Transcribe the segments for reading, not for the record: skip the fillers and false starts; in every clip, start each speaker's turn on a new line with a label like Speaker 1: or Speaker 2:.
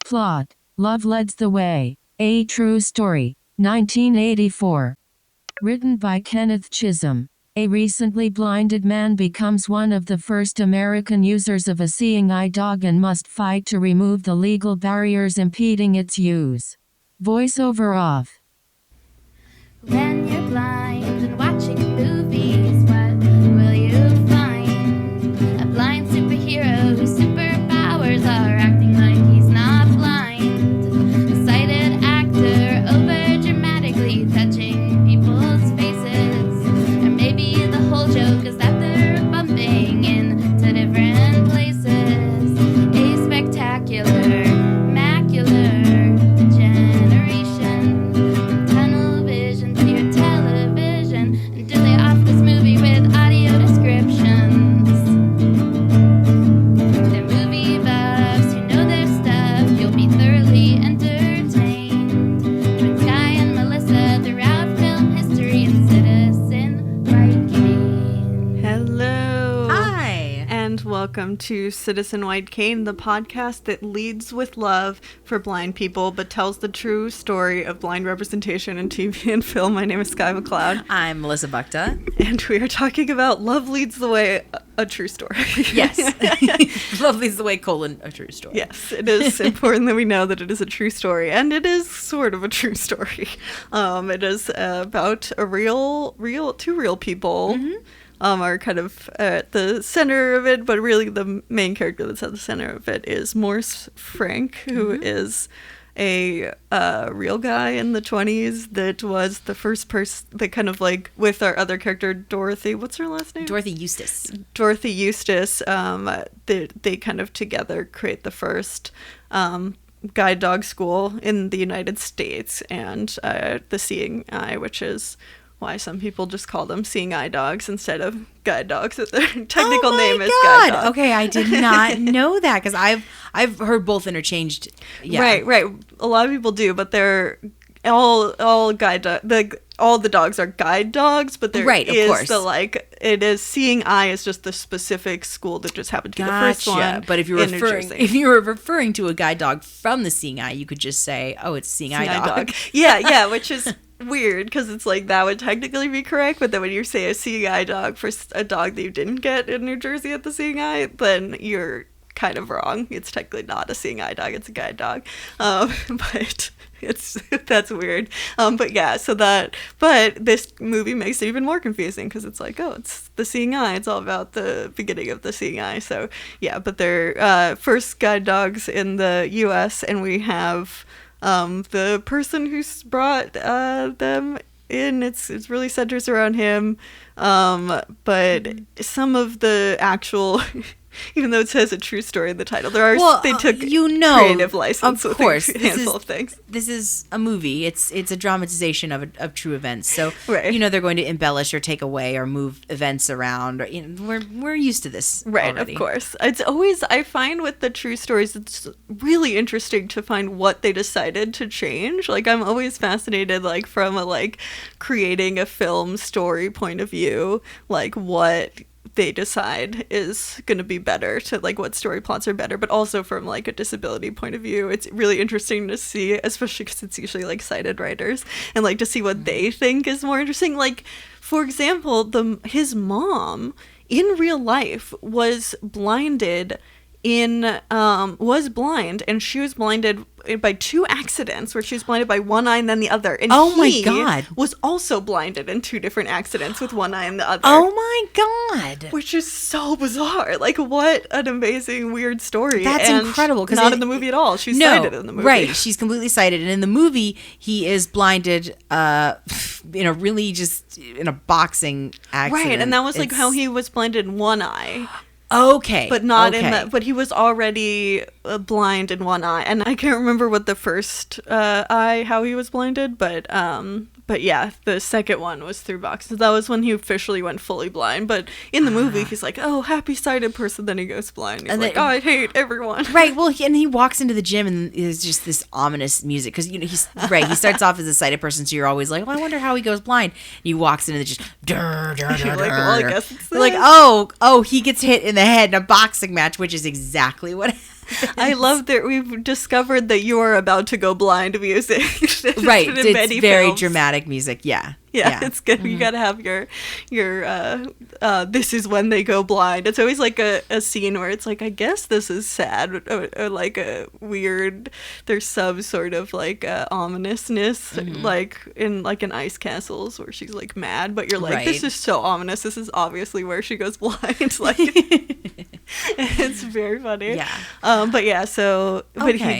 Speaker 1: Plot: Love Leads the Way. A True Story. 1984. Written by Kenneth Chisholm. A recently blinded man becomes one of the first American users of a seeing eye dog and must fight to remove the legal barriers impeding its use. Voiceover off.
Speaker 2: When you're blind and watching movies, what will you find? A blind superhero whose superpowers are acting like he's not blind. A sighted actor over dramatically touching people's faces. Or maybe the whole joke is that they're bumping into different places. A spectacular, macular generation. Tunnel vision to your television. And do they off this movie with audio descriptions? They're movie buffs who know their stuff. You'll be thoroughly entertained. Join Sky and Melissa throughout film history and Citizen White Cane.
Speaker 3: Hello.
Speaker 4: Hi.
Speaker 3: And welcome to Citizen White Cane, the podcast that leads with love for blind people but tells the true story of blind representation in TV and film. My name is Sky McLeod,
Speaker 4: I'm Melissa Bukta.
Speaker 3: and we are talking about Love Leads the Way, a true story.
Speaker 4: Yes. Love leads the way, a true story.
Speaker 3: Yes, it is important that we know that it is a true story, and it is sort of a true story. It is about two real people.
Speaker 4: Mm-hmm.
Speaker 3: Are kind of at the center of it, but really the main character that's at the center of it is Morse Frank, who
Speaker 4: Mm-hmm.
Speaker 3: is a real guy in the 20s that was the first person that kind of like, with our other character, Dorothy, what's her last name?
Speaker 4: Dorothy Eustace.
Speaker 3: Dorothy Eustace, they kind of together create the first guide dog school in the United States, and the Seeing Eye, which is why some people just call them seeing eye dogs instead of guide dogs. Their technical name is guide dog.
Speaker 4: Okay, I did not know that because I've heard both interchanged. Yeah.
Speaker 3: Right. A lot of people do, but they're all guide all the dogs are guide dogs, but there
Speaker 4: Right, of
Speaker 3: is
Speaker 4: course.
Speaker 3: it is Seeing Eye is just the specific school that just happened to be the first one.
Speaker 4: But if you're
Speaker 3: in New Jersey.
Speaker 4: if you were referring to a guide dog from the Seeing Eye, you could just say, "Oh, it's Seeing Eye dog."
Speaker 3: Yeah, which is weird because it's like that would technically be correct, but then when you say a Seeing Eye dog for a dog that you didn't get in New Jersey at the Seeing Eye, then you're kind of wrong. It's technically not a Seeing Eye dog; it's a guide dog. But that's weird. But this movie makes it even more confusing because it's like, oh, it's the Seeing Eye. It's all about the beginning of the Seeing Eye. So yeah, but they're first guide dogs in the U.S. and we have the person who's brought them in. It's really centers around him. But some of the actual. Even though it says a true story in the title, they took creative license
Speaker 4: of course,
Speaker 3: with a handful of things.
Speaker 4: This is a movie. It's a dramatization of true events. So
Speaker 3: Right.
Speaker 4: they're going to embellish or take away or move events around. Or, we're used to this,
Speaker 3: Right,
Speaker 4: already.
Speaker 3: of course. It's always, I find with the true stories, it's really interesting to find what they decided to change. Like, I'm always fascinated, like, from creating a film story point of view, like, what they decide is going to be better, to like what story plots are better, but also from like a disability point of view, it's really interesting to see, especially because it's usually like sighted writers, and like to see what they think is more interesting. Like, for example, his mom in real life was blinded was blind, and she was blinded by two accidents where she was blinded by one eye and then the other, and
Speaker 4: my God,
Speaker 3: was also blinded in two different accidents with one eye and the other.
Speaker 4: Oh my God,
Speaker 3: which is so bizarre. Like, what an amazing weird story.
Speaker 4: That's
Speaker 3: and
Speaker 4: incredible, because
Speaker 3: not in the movie at all. She's sighted in the movie,
Speaker 4: right? She's completely sighted, and in the movie he is blinded in a boxing accident,
Speaker 3: right? And that was like how he was blinded in one eye.
Speaker 4: Okay.
Speaker 3: But not in that. But he was already blind in one eye, and I can't remember what the first eye, how he was blinded, but yeah, the second one was through boxes. That was when he officially went fully blind. But in the movie, he's like, oh, happy sighted person. Then he goes blind. He's like, oh, I hate everyone.
Speaker 4: Right. Well, he walks into the gym and there's just this ominous music because he's right. He starts off as a sighted person, so you're always like, well, I wonder how he goes blind. And he walks into the just
Speaker 3: Like, well, I guess it's
Speaker 4: like, oh, he gets hit in the head in a boxing match, which is exactly what
Speaker 3: I love that we've discovered that you're about to go blind music.
Speaker 4: Right.
Speaker 3: In
Speaker 4: It's
Speaker 3: many
Speaker 4: very
Speaker 3: films.
Speaker 4: dramatic music. Yeah.
Speaker 3: Yeah, it's good. You gotta have your this is when they go blind. It's always like a scene where it's like, I guess this is sad, or like a weird, there's some sort of like ominousness, like in Ice Castles where she's like mad, but you're like, this
Speaker 4: Right.
Speaker 3: is so ominous. This is obviously where she goes blind. Like it's very funny.
Speaker 4: Yeah.
Speaker 3: But yeah, so but
Speaker 4: Okay.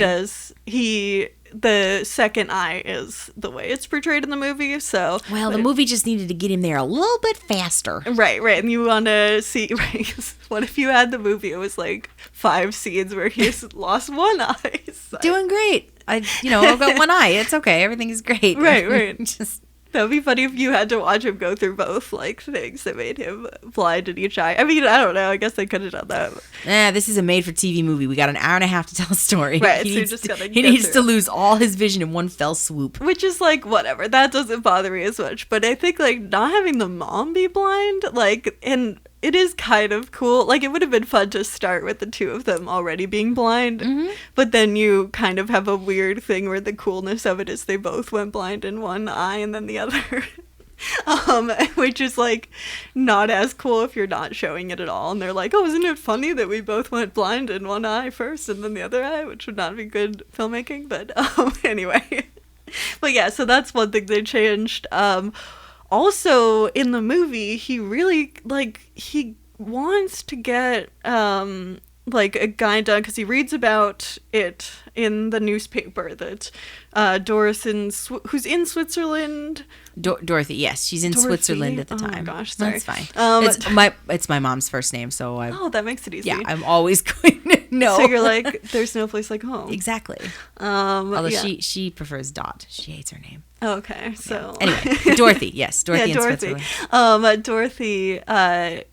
Speaker 3: the second eye is the way it's portrayed in the movie. So
Speaker 4: Well, the movie just needed to get him there a little bit faster.
Speaker 3: right, and you want to see, right? 'Cause what if you had the movie? It was like 5 scenes where he's lost one eye. It's like-
Speaker 4: Doing great. I've got one eye. It's okay. Everything is great.
Speaker 3: Right.
Speaker 4: Just
Speaker 3: That would be funny if you had to watch him go through both like things that made him blind in each eye. I mean, I don't know. I guess they could have done that.
Speaker 4: this is a made-for-TV movie. We got an hour and a half to tell a story.
Speaker 3: Right,
Speaker 4: He
Speaker 3: so
Speaker 4: needs,
Speaker 3: just gotta
Speaker 4: he
Speaker 3: get
Speaker 4: needs
Speaker 3: through
Speaker 4: to
Speaker 3: it.
Speaker 4: lose all his vision in one fell swoop.
Speaker 3: Which is like whatever. That doesn't bother me as much. But I think like not having the mom be blind, like, and it is kind of cool. Like it would have been fun to start with the two of them already being blind, but then you kind of have a weird thing where the coolness of it is they both went blind in one eye and then the other. Which is like not as cool if you're not showing it at all, and they're like, oh, isn't it funny that we both went blind in one eye first and then the other eye, which would not be good filmmaking, but anyway. But yeah, so that's one thing they changed. Also in the movie, he really he wants to get like a guy done because he reads about it in the newspaper that Doris who's in Switzerland.
Speaker 4: Dorothy, yes, she's in
Speaker 3: Dorothy?
Speaker 4: Switzerland at the
Speaker 3: Oh my
Speaker 4: time.
Speaker 3: gosh, sorry.
Speaker 4: That's fine.
Speaker 3: Um,
Speaker 4: It's my mom's first name, so
Speaker 3: Oh, that makes it easy.
Speaker 4: I'm always going to know.
Speaker 3: So you're like, there's no place like home.
Speaker 4: Exactly.
Speaker 3: Although
Speaker 4: Although she prefers Dot. She hates her name.
Speaker 3: Okay, so
Speaker 4: Anyway, Dorothy, yes, Dorothy in
Speaker 3: Dorothy.
Speaker 4: Switzerland.
Speaker 3: Dorothy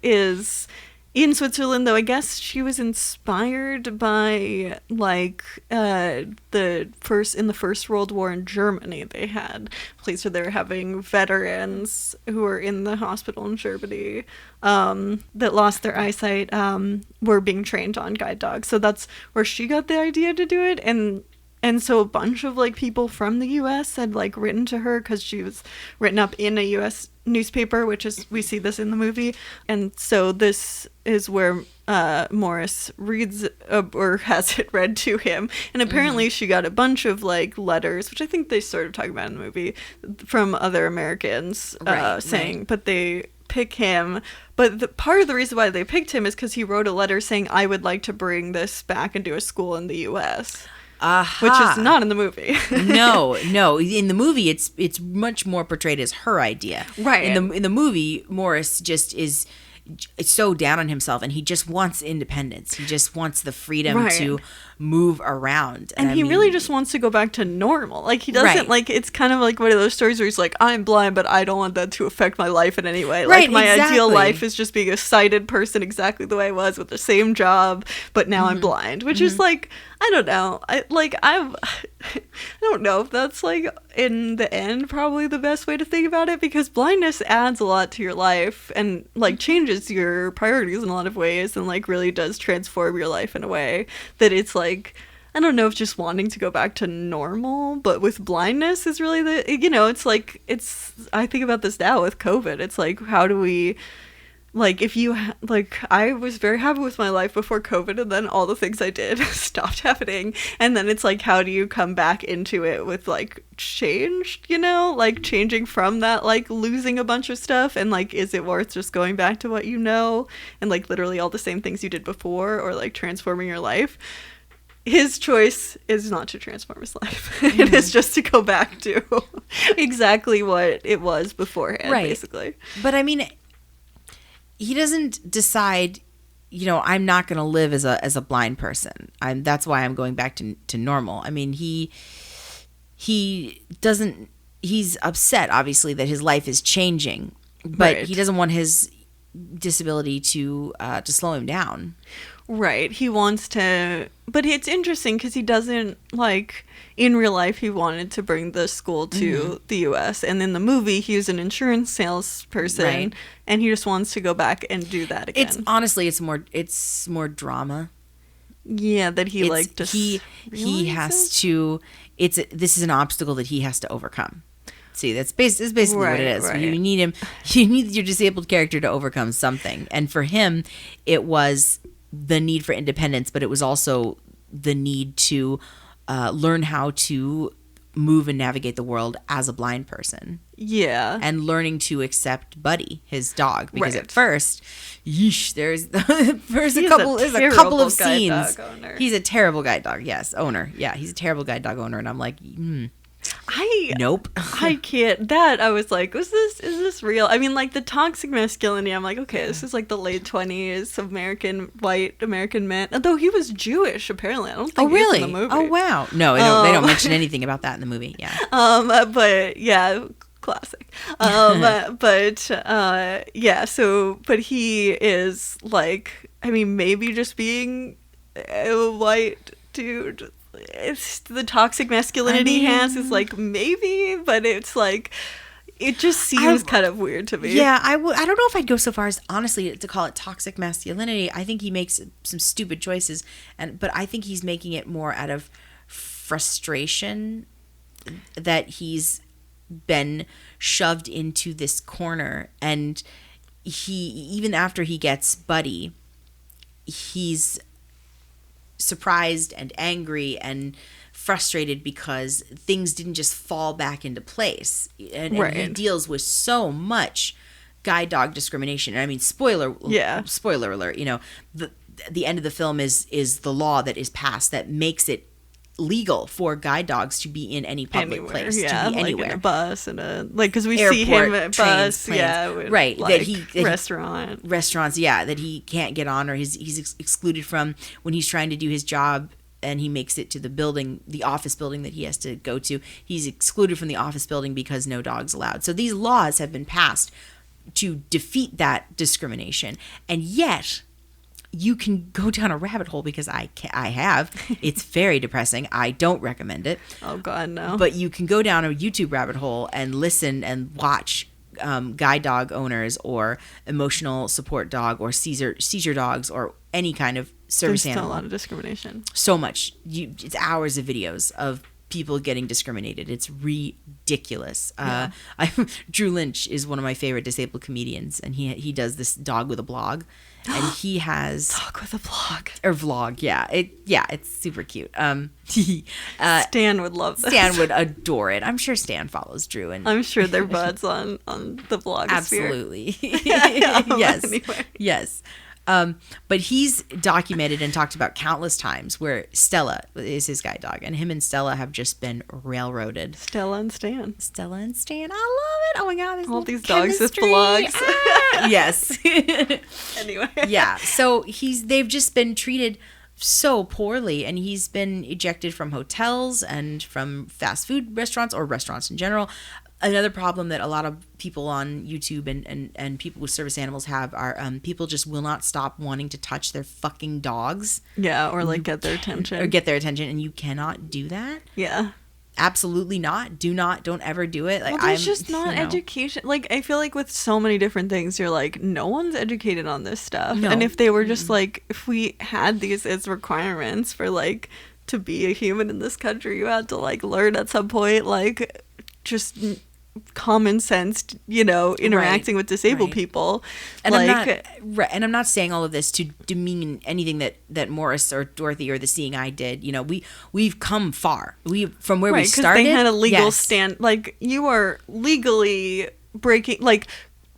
Speaker 3: is in Switzerland, though I guess she was inspired by like in the First World War in Germany. They had a place where they were having veterans who were in the hospital in Germany that lost their eyesight were being trained on guide dogs. So that's where she got the idea to do it, and so a bunch of like people from the U.S. had like written to her because she was written up in a U.S. newspaper, which is, we see this in the movie. And so this is where Morris reads or has it read to him. And apparently she got a bunch of like letters, which I think they sort of talk about in the movie, from other Americans saying, but they pick him. But part of the reason why they picked him is because he wrote a letter saying, I would like to bring this back and do a school in the U.S., which is not in the movie.
Speaker 4: no. In the movie, it's much more portrayed as her idea.
Speaker 3: Right.
Speaker 4: In the movie, Morris just is so down on himself, and he just wants independence. He just wants the freedom to move around.
Speaker 3: And
Speaker 4: I
Speaker 3: he
Speaker 4: mean,
Speaker 3: really just wants to go back to normal. Like, he doesn't,
Speaker 4: Right.
Speaker 3: like, it's kind of like one of those stories where he's like, I'm blind, but I don't want that to affect my life in any way.
Speaker 4: Right,
Speaker 3: Like, my ideal
Speaker 4: exactly.
Speaker 3: life is just being a sighted person exactly the way I was with the same job, but now I'm blind. Which is, like, I don't know. I don't know if that's, like, in the end, probably the best way to think about it, because blindness adds a lot to your life and, like, changes your priorities in a lot of ways and, like, really does transform your life in a way that it's, like, I don't know if just wanting to go back to normal, but with blindness is really it's like, I think about this now with COVID. It's like, how do we, like, if you, like, I was very happy with my life before COVID, and then all the things I did stopped happening. And then it's like, how do you come back into it with, like, changed, like, changing from that, like, losing a bunch of stuff, and, like, is it worth just going back to what you know, and, like, literally all the same things you did before, or, like, transforming your life? His choice is not to transform his life. It is just to go back to exactly what it was beforehand, basically.
Speaker 4: But I mean, he doesn't decide, I'm not going to live as a blind person. That's why I'm going back to normal. I mean, he doesn't. He's upset, obviously, that his life is changing, but he doesn't want his disability to slow him down.
Speaker 3: Right. He wants to, but it's interesting because he doesn't, like, in real life, he wanted to bring the school to the U.S. And in the movie, he was an insurance salesperson, and he just wants to go back and do that again.
Speaker 4: Honestly, it's more drama.
Speaker 3: Yeah, that he
Speaker 4: It's-
Speaker 3: like just
Speaker 4: he
Speaker 3: realizes?
Speaker 4: has to. This is an obstacle that he has to overcome. See, that's basically what
Speaker 3: Right,
Speaker 4: it is.
Speaker 3: right.
Speaker 4: You need him. You need your disabled character to overcome something, and for him, it was the need for independence, but it was also the need to learn how to move and navigate the world as a blind person,
Speaker 3: Yeah.
Speaker 4: and learning to accept Buddy, his dog, because
Speaker 3: Right.
Speaker 4: at first, yeesh, there's
Speaker 3: He's
Speaker 4: a couple of
Speaker 3: terrible guide
Speaker 4: scenes.
Speaker 3: dog owner.
Speaker 4: He's a terrible guide dog. Yes, owner. Yeah, he's a terrible guide dog owner, and I'm like, nope.
Speaker 3: I can't. That I was like, is this real? I mean, like the toxic masculinity. I'm like, okay, this is like the late 20s white American man. Although he was Jewish, apparently. I don't think
Speaker 4: Oh,
Speaker 3: he was
Speaker 4: really?
Speaker 3: in the movie.
Speaker 4: Oh, wow. No, they don't mention anything about that in the movie. Yeah.
Speaker 3: But yeah, classic. Yeah. So, but he is like, I mean, maybe just being a white dude. It's the toxic masculinity he has is like maybe, but it's like it just seems kind of weird to me.
Speaker 4: Yeah, I don't know if I'd go so far as honestly to call it toxic masculinity. I think he makes some stupid choices, but I think he's making it more out of frustration that he's been shoved into this corner, and even after he gets Buddy, he's surprised and angry and frustrated because things didn't just fall back into place, and he deals with so much guide dog discrimination. And I mean, spoiler alert, the end of the film is the law that is passed that makes it legal for guide dogs to be in any public place, to be anywhere,
Speaker 3: like in a bus and because we
Speaker 4: Airport,
Speaker 3: see him at
Speaker 4: trains,
Speaker 3: bus,
Speaker 4: planes.
Speaker 3: with,
Speaker 4: Right,
Speaker 3: like,
Speaker 4: that he restaurants, that he can't get on, or he's excluded from when he's trying to do his job and he makes it to the office building that he has to go to. He's excluded from the office building because no dogs allowed. So these laws have been passed to defeat that discrimination, and yet you can go down a rabbit hole, because I have. It's very depressing. I don't recommend it.
Speaker 3: Oh God, no.
Speaker 4: But you can go down a YouTube rabbit hole and listen and watch guide dog owners or emotional support dog or seizure dogs or any kind of service
Speaker 3: There's
Speaker 4: animal.
Speaker 3: still a lot of discrimination.
Speaker 4: So much. It's hours of videos of people getting discriminated. It's ridiculous. Drew Lynch is one of my favorite disabled comedians, and he does this dog with a blog, and he has
Speaker 3: Dog with a blog
Speaker 4: or vlog. It's super cute.
Speaker 3: Stan would love this.
Speaker 4: Stan would adore it. I'm sure Stan follows Drew, and
Speaker 3: I'm sure they're buds on the blogosphere.
Speaker 4: absolutely.
Speaker 3: Yes. Anyway.
Speaker 4: Yes. But he's documented and talked about countless times where Stella is his guide dog, and him and Stella have just been railroaded.
Speaker 3: Stella and Stan.
Speaker 4: I love it. Oh my God.
Speaker 3: All these dogs with blogs.
Speaker 4: Yes.
Speaker 3: Anyway.
Speaker 4: Yeah. So they've just been treated so poorly, and he's been ejected from hotels and from fast food restaurants or restaurants in general. Another problem that a lot of people on YouTube and people with service animals have are people just will not stop wanting to touch their fucking dogs.
Speaker 3: Yeah, or like get their attention.
Speaker 4: And you cannot do that.
Speaker 3: Yeah.
Speaker 4: Absolutely not. Don't ever do it. Like,
Speaker 3: Well, there's just not education. Like, I feel like with so many different things, you're like, no one's educated on this stuff.
Speaker 4: No.
Speaker 3: And if they were just like, if we had these as requirements for like to be a human in this country, you had to like learn at some point, like just common sense, interacting with disabled people.
Speaker 4: And
Speaker 3: like,
Speaker 4: I'm not saying all of this to demean anything that Morris or Dorothy or the Seeing Eye did. We've come far. From where we started.
Speaker 3: They had a legal
Speaker 4: yes.
Speaker 3: stand. Like, you are legally breaking, like,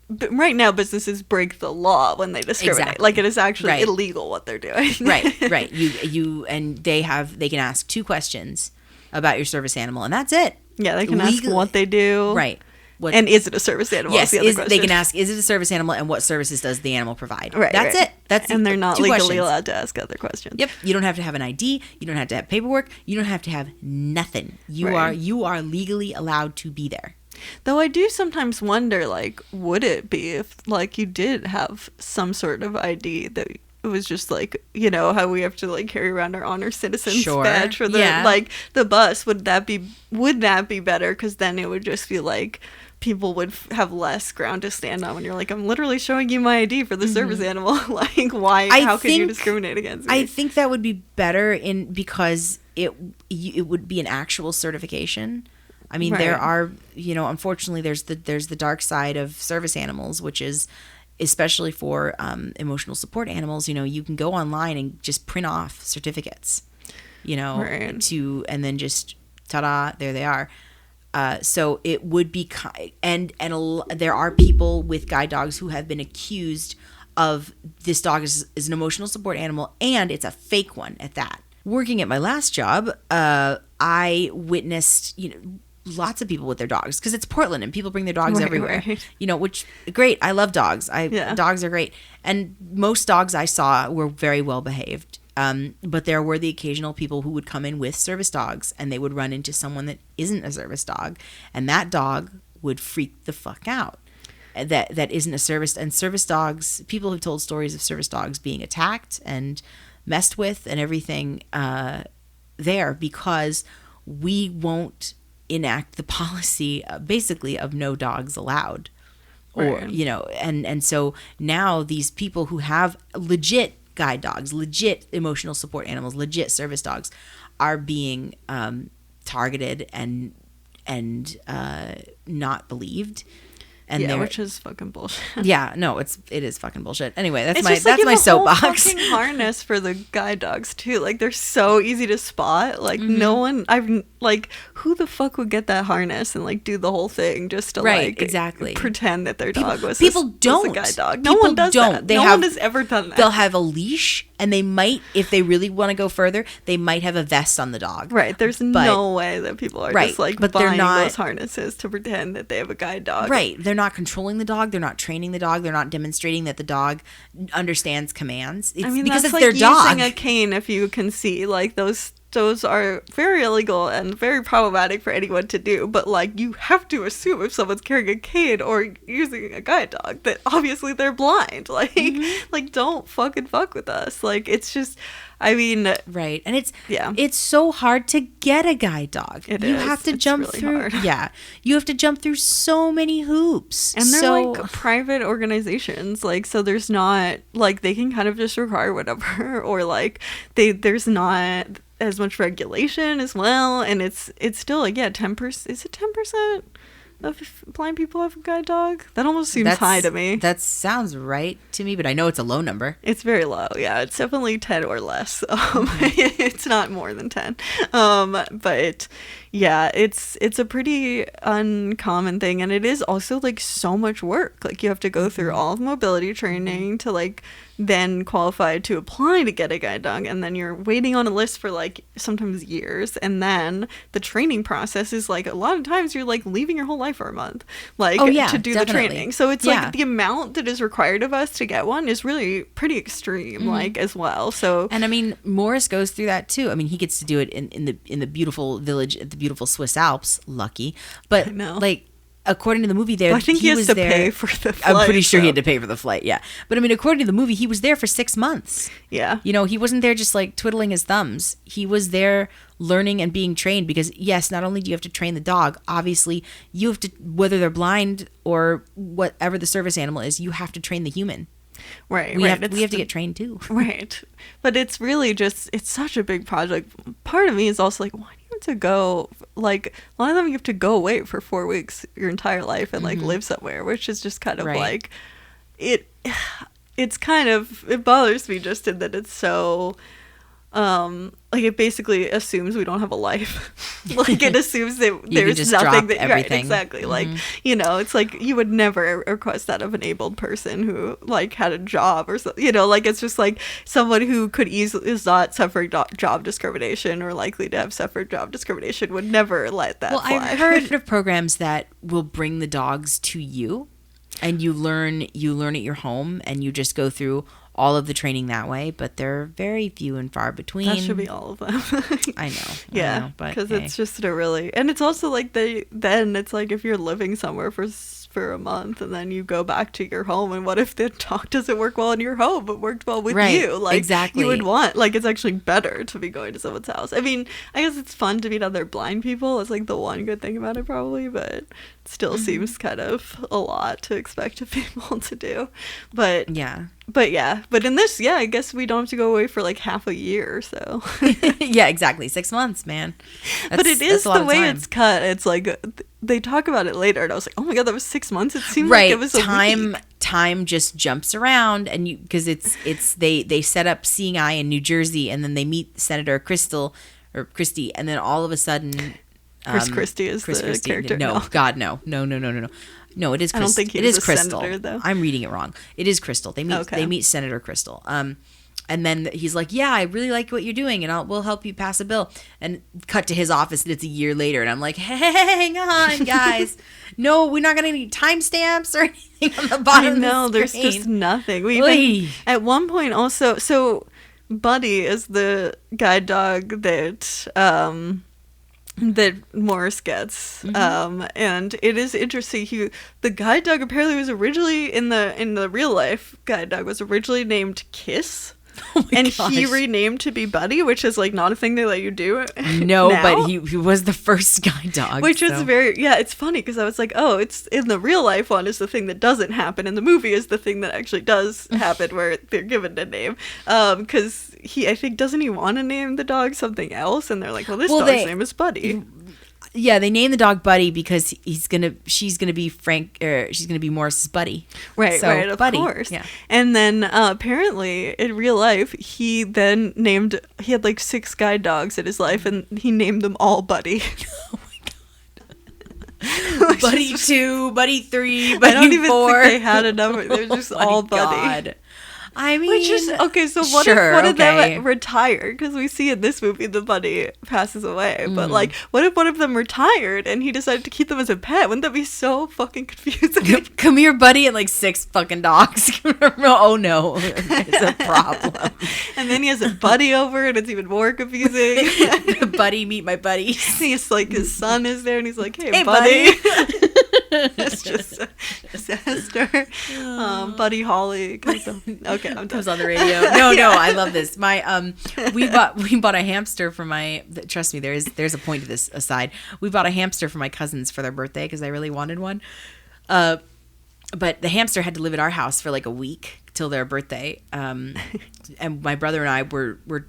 Speaker 3: right now businesses break the law when they discriminate.
Speaker 4: Exactly.
Speaker 3: Like, it is actually
Speaker 4: Right.
Speaker 3: illegal what they're doing.
Speaker 4: right. You and they can ask 2 questions about your service animal, and that's it.
Speaker 3: Yeah, they can ask what they do.
Speaker 4: Right.
Speaker 3: And is it a service animal?
Speaker 4: Yes,
Speaker 3: is the other question.
Speaker 4: they can ask, is it a service animal, and what services does the animal provide?
Speaker 3: Right,
Speaker 4: That's
Speaker 3: right.
Speaker 4: it.
Speaker 3: And they're not
Speaker 4: 2
Speaker 3: legally
Speaker 4: questions.
Speaker 3: allowed to ask other questions.
Speaker 4: Yep. You don't have to have an ID. You don't have to have paperwork. You don't have to have nothing. You are legally allowed to be there.
Speaker 3: Though I do sometimes wonder, like, would it be if, like, you did have some sort of ID that it was just like, how we have to like carry around our honor citizens badge for the like the bus? Would that be better? Because then it would just be like people would have less ground to stand on when you're like, I'm literally showing you my ID for the service animal. Like, why? How could you discriminate against me?
Speaker 4: I think that would be better because it would be an actual certification. I mean, there are, unfortunately, there's the dark side of service animals, which is especially for emotional support animals. You can go online and just print off certificates, and then just ta-da, there they are. So it would be, and there are people with guide dogs who have been accused of this dog is an emotional support animal, and it's a fake one at that. Working at my last job, I witnessed, lots of people with their dogs, because it's Portland and people bring their dogs everywhere. Right. Which great. I love dogs. Dogs are great, and most dogs I saw were very well behaved. But there were the occasional people who would come in with service dogs, and they would run into someone that isn't a service dog, and that dog would freak the fuck out. That isn't a service. And service dogs, people have told stories of service dogs being attacked and messed with and everything there, because we won't enact the policy basically of no dogs allowed. Or, and so now these people who have legit guide dogs, legit emotional support animals, legit service dogs are being targeted and not believed. And
Speaker 3: which is fucking bullshit.
Speaker 4: Yeah, no, it is fucking bullshit. Anyway, that's
Speaker 3: it's
Speaker 4: my soapbox.
Speaker 3: Fucking harness for the guide dogs too. Like, they're so easy to spot. Like, no one, who the fuck would get that harness and like do the whole thing just to
Speaker 4: exactly
Speaker 3: pretend that their dog was
Speaker 4: people don't
Speaker 3: a guide dog. No one does that. No one has ever done that.
Speaker 4: They'll have a leash, and they might, if they really want to go further, they might have a vest on the dog.
Speaker 3: Right. There's no way that people are just like buying those harnesses to pretend that they have a guide dog.
Speaker 4: Right. They're not controlling the dog. They're not training the dog. They're not demonstrating that the dog understands commands. It's because it's their dog.
Speaker 3: Using a cane, if you can see, like, those are very illegal and very problematic for anyone to do. But like, you have to assume if someone's carrying a cane or using a guide dog that obviously they're blind. Like, like, don't fucking fuck with us. Like, it's just, I mean,
Speaker 4: right. And it's so hard to get a guide dog. You have to jump really through hard. Yeah, you have to jump through so many hoops,
Speaker 3: and they're like private organizations, like, so there's not like, they can kind of just require whatever, or like there's not as much regulation as well, and it's still like 10%. Is it 10% of blind people have a guide dog? That almost seems high to me.
Speaker 4: That sounds right to me, but I know it's a low number.
Speaker 3: It's very low. Yeah, it's definitely 10 or less. It's not more than 10. But yeah, it's a pretty uncommon thing, and it is also like so much work. Like, you have to go through all of mobility training to like then qualify to apply to get a guide dog, and then you're waiting on a list for like sometimes years, and then the training process is like, a lot of times you're like leaving your whole life for a month, like, to do the training. So it's like the amount that is required of us to get one is really pretty extreme, like, as well. So,
Speaker 4: and I mean, Morris goes through that too. I mean, he gets to do it in the beautiful village at the beautiful Swiss Alps. Lucky, but like, according to the movie,
Speaker 3: I think he has to pay for the flight.
Speaker 4: I'm pretty sure he had to pay for the flight, yeah. But I mean, according to the movie, he was there for 6 months.
Speaker 3: Yeah.
Speaker 4: He wasn't there just like twiddling his thumbs. He was there learning and being trained, because yes, not only do you have to train the dog, obviously you have to, whether they're blind or whatever the service animal is, you have to train the human.
Speaker 3: Right.
Speaker 4: We have to get trained too.
Speaker 3: Right. But it's really just, it's such a big project. Part of me is also like, why do you have to go, like, a lot of them you have to go away for 4 weeks your entire life and like live somewhere, which is just kind of like, it's kind of, it bothers me just in that it's so, like, it basically assumes we don't have a life. Like, it assumes that there's nothing that, right, exactly. Like, it's like, you would never request that of an abled person who like had a job or something, like, it's just like someone who could easily is not suffering job discrimination or likely to have suffered job discrimination would never let that fly.
Speaker 4: I've heard of programs that will bring the dogs to you, and you learn at your home, and you just go through all of the training that way, but they're very few and far between.
Speaker 3: That should be all of them.
Speaker 4: I know.
Speaker 3: Yeah, because it's just a really, and it's also like then it's like, if you're living somewhere for for a month and then you go back to your home, and what if the dog doesn't work well in your home but worked well with
Speaker 4: Right,
Speaker 3: you? Like,
Speaker 4: exactly.
Speaker 3: you would want, like, it's actually better to be going to someone's house. I mean, I guess it's fun to meet other blind people. It's like the one good thing about it probably, but it still seems kind of a lot to expect of people to do. But but in this, I guess we don't have to go away for like half a year or so.
Speaker 4: Yeah, exactly. 6 months, man.
Speaker 3: But it is the way it's cut. It's like they talk about it later, and I was like, oh my god, that was 6 months. It seemed like it was a week.
Speaker 4: Time just jumps around, and you, because it's they set up Seeing Eye in New Jersey, and then they meet Senator Christie, and then all of a sudden,
Speaker 3: Chris Christie is the character.
Speaker 4: No, God, no. No, it is.
Speaker 3: I don't think he
Speaker 4: it
Speaker 3: was
Speaker 4: is
Speaker 3: a
Speaker 4: Crystal.
Speaker 3: senator, though.
Speaker 4: I'm reading it wrong. It is Crystal. They meet Senator Crystal. And then he's like, "Yeah, I really like what you're doing, and we'll help you pass a bill." And cut to his office, and it's a year later, and I'm like, "Hang on, guys, no, we're not gonna need timestamps or anything on the bottom."
Speaker 3: No, there's just nothing. At one point also, so Buddy is the guide dog that Morris gets, and it is interesting. The guide dog apparently was originally in the real life guide dog was originally named Kiss. And gosh. He renamed to be Buddy, which is like not a thing they let you do.
Speaker 4: No, now. But he was the first guide dog,
Speaker 3: which is it's funny because I was like, oh, it's in the real life one is the thing that doesn't happen, and the movie is the thing that actually does happen where they're given a name. Because I think doesn't he want to name the dog something else, and they're like, well, this dog's name is Buddy.
Speaker 4: Yeah, they named the dog Buddy because she's gonna be Morris's buddy.
Speaker 3: Right,
Speaker 4: so,
Speaker 3: right, of
Speaker 4: Buddy.
Speaker 3: course.
Speaker 4: Yeah.
Speaker 3: And then apparently in real life, he had like 6 guide dogs in his life, and he named them all Buddy.
Speaker 4: Oh my god. Buddy 2, Buddy 3, Buddy 4.
Speaker 3: I don't even think they had a number. They're just all Buddy.
Speaker 4: God. I mean,
Speaker 3: which is okay. So what if them retire? Because we see in this movie the Buddy passes away. But like, what if one of them retired and he decided to keep them as a pet? Wouldn't that be so fucking confusing?
Speaker 4: Come here, Buddy, and like 6 fucking dogs. Oh no, it's a problem.
Speaker 3: And then he has a buddy over, and it's even more confusing.
Speaker 4: Buddy, meet my buddy.
Speaker 3: He's like, his son is there, and he's like, hey buddy. It's just a disaster. Buddy Holly comes on. Okay,
Speaker 4: comes on the radio. No, I love this. We bought a hamster for my. Trust me, there's a point to this aside. We bought a hamster for my cousins for their birthday because I really wanted one. But the hamster had to live at our house for like a week till their birthday. And my brother and I were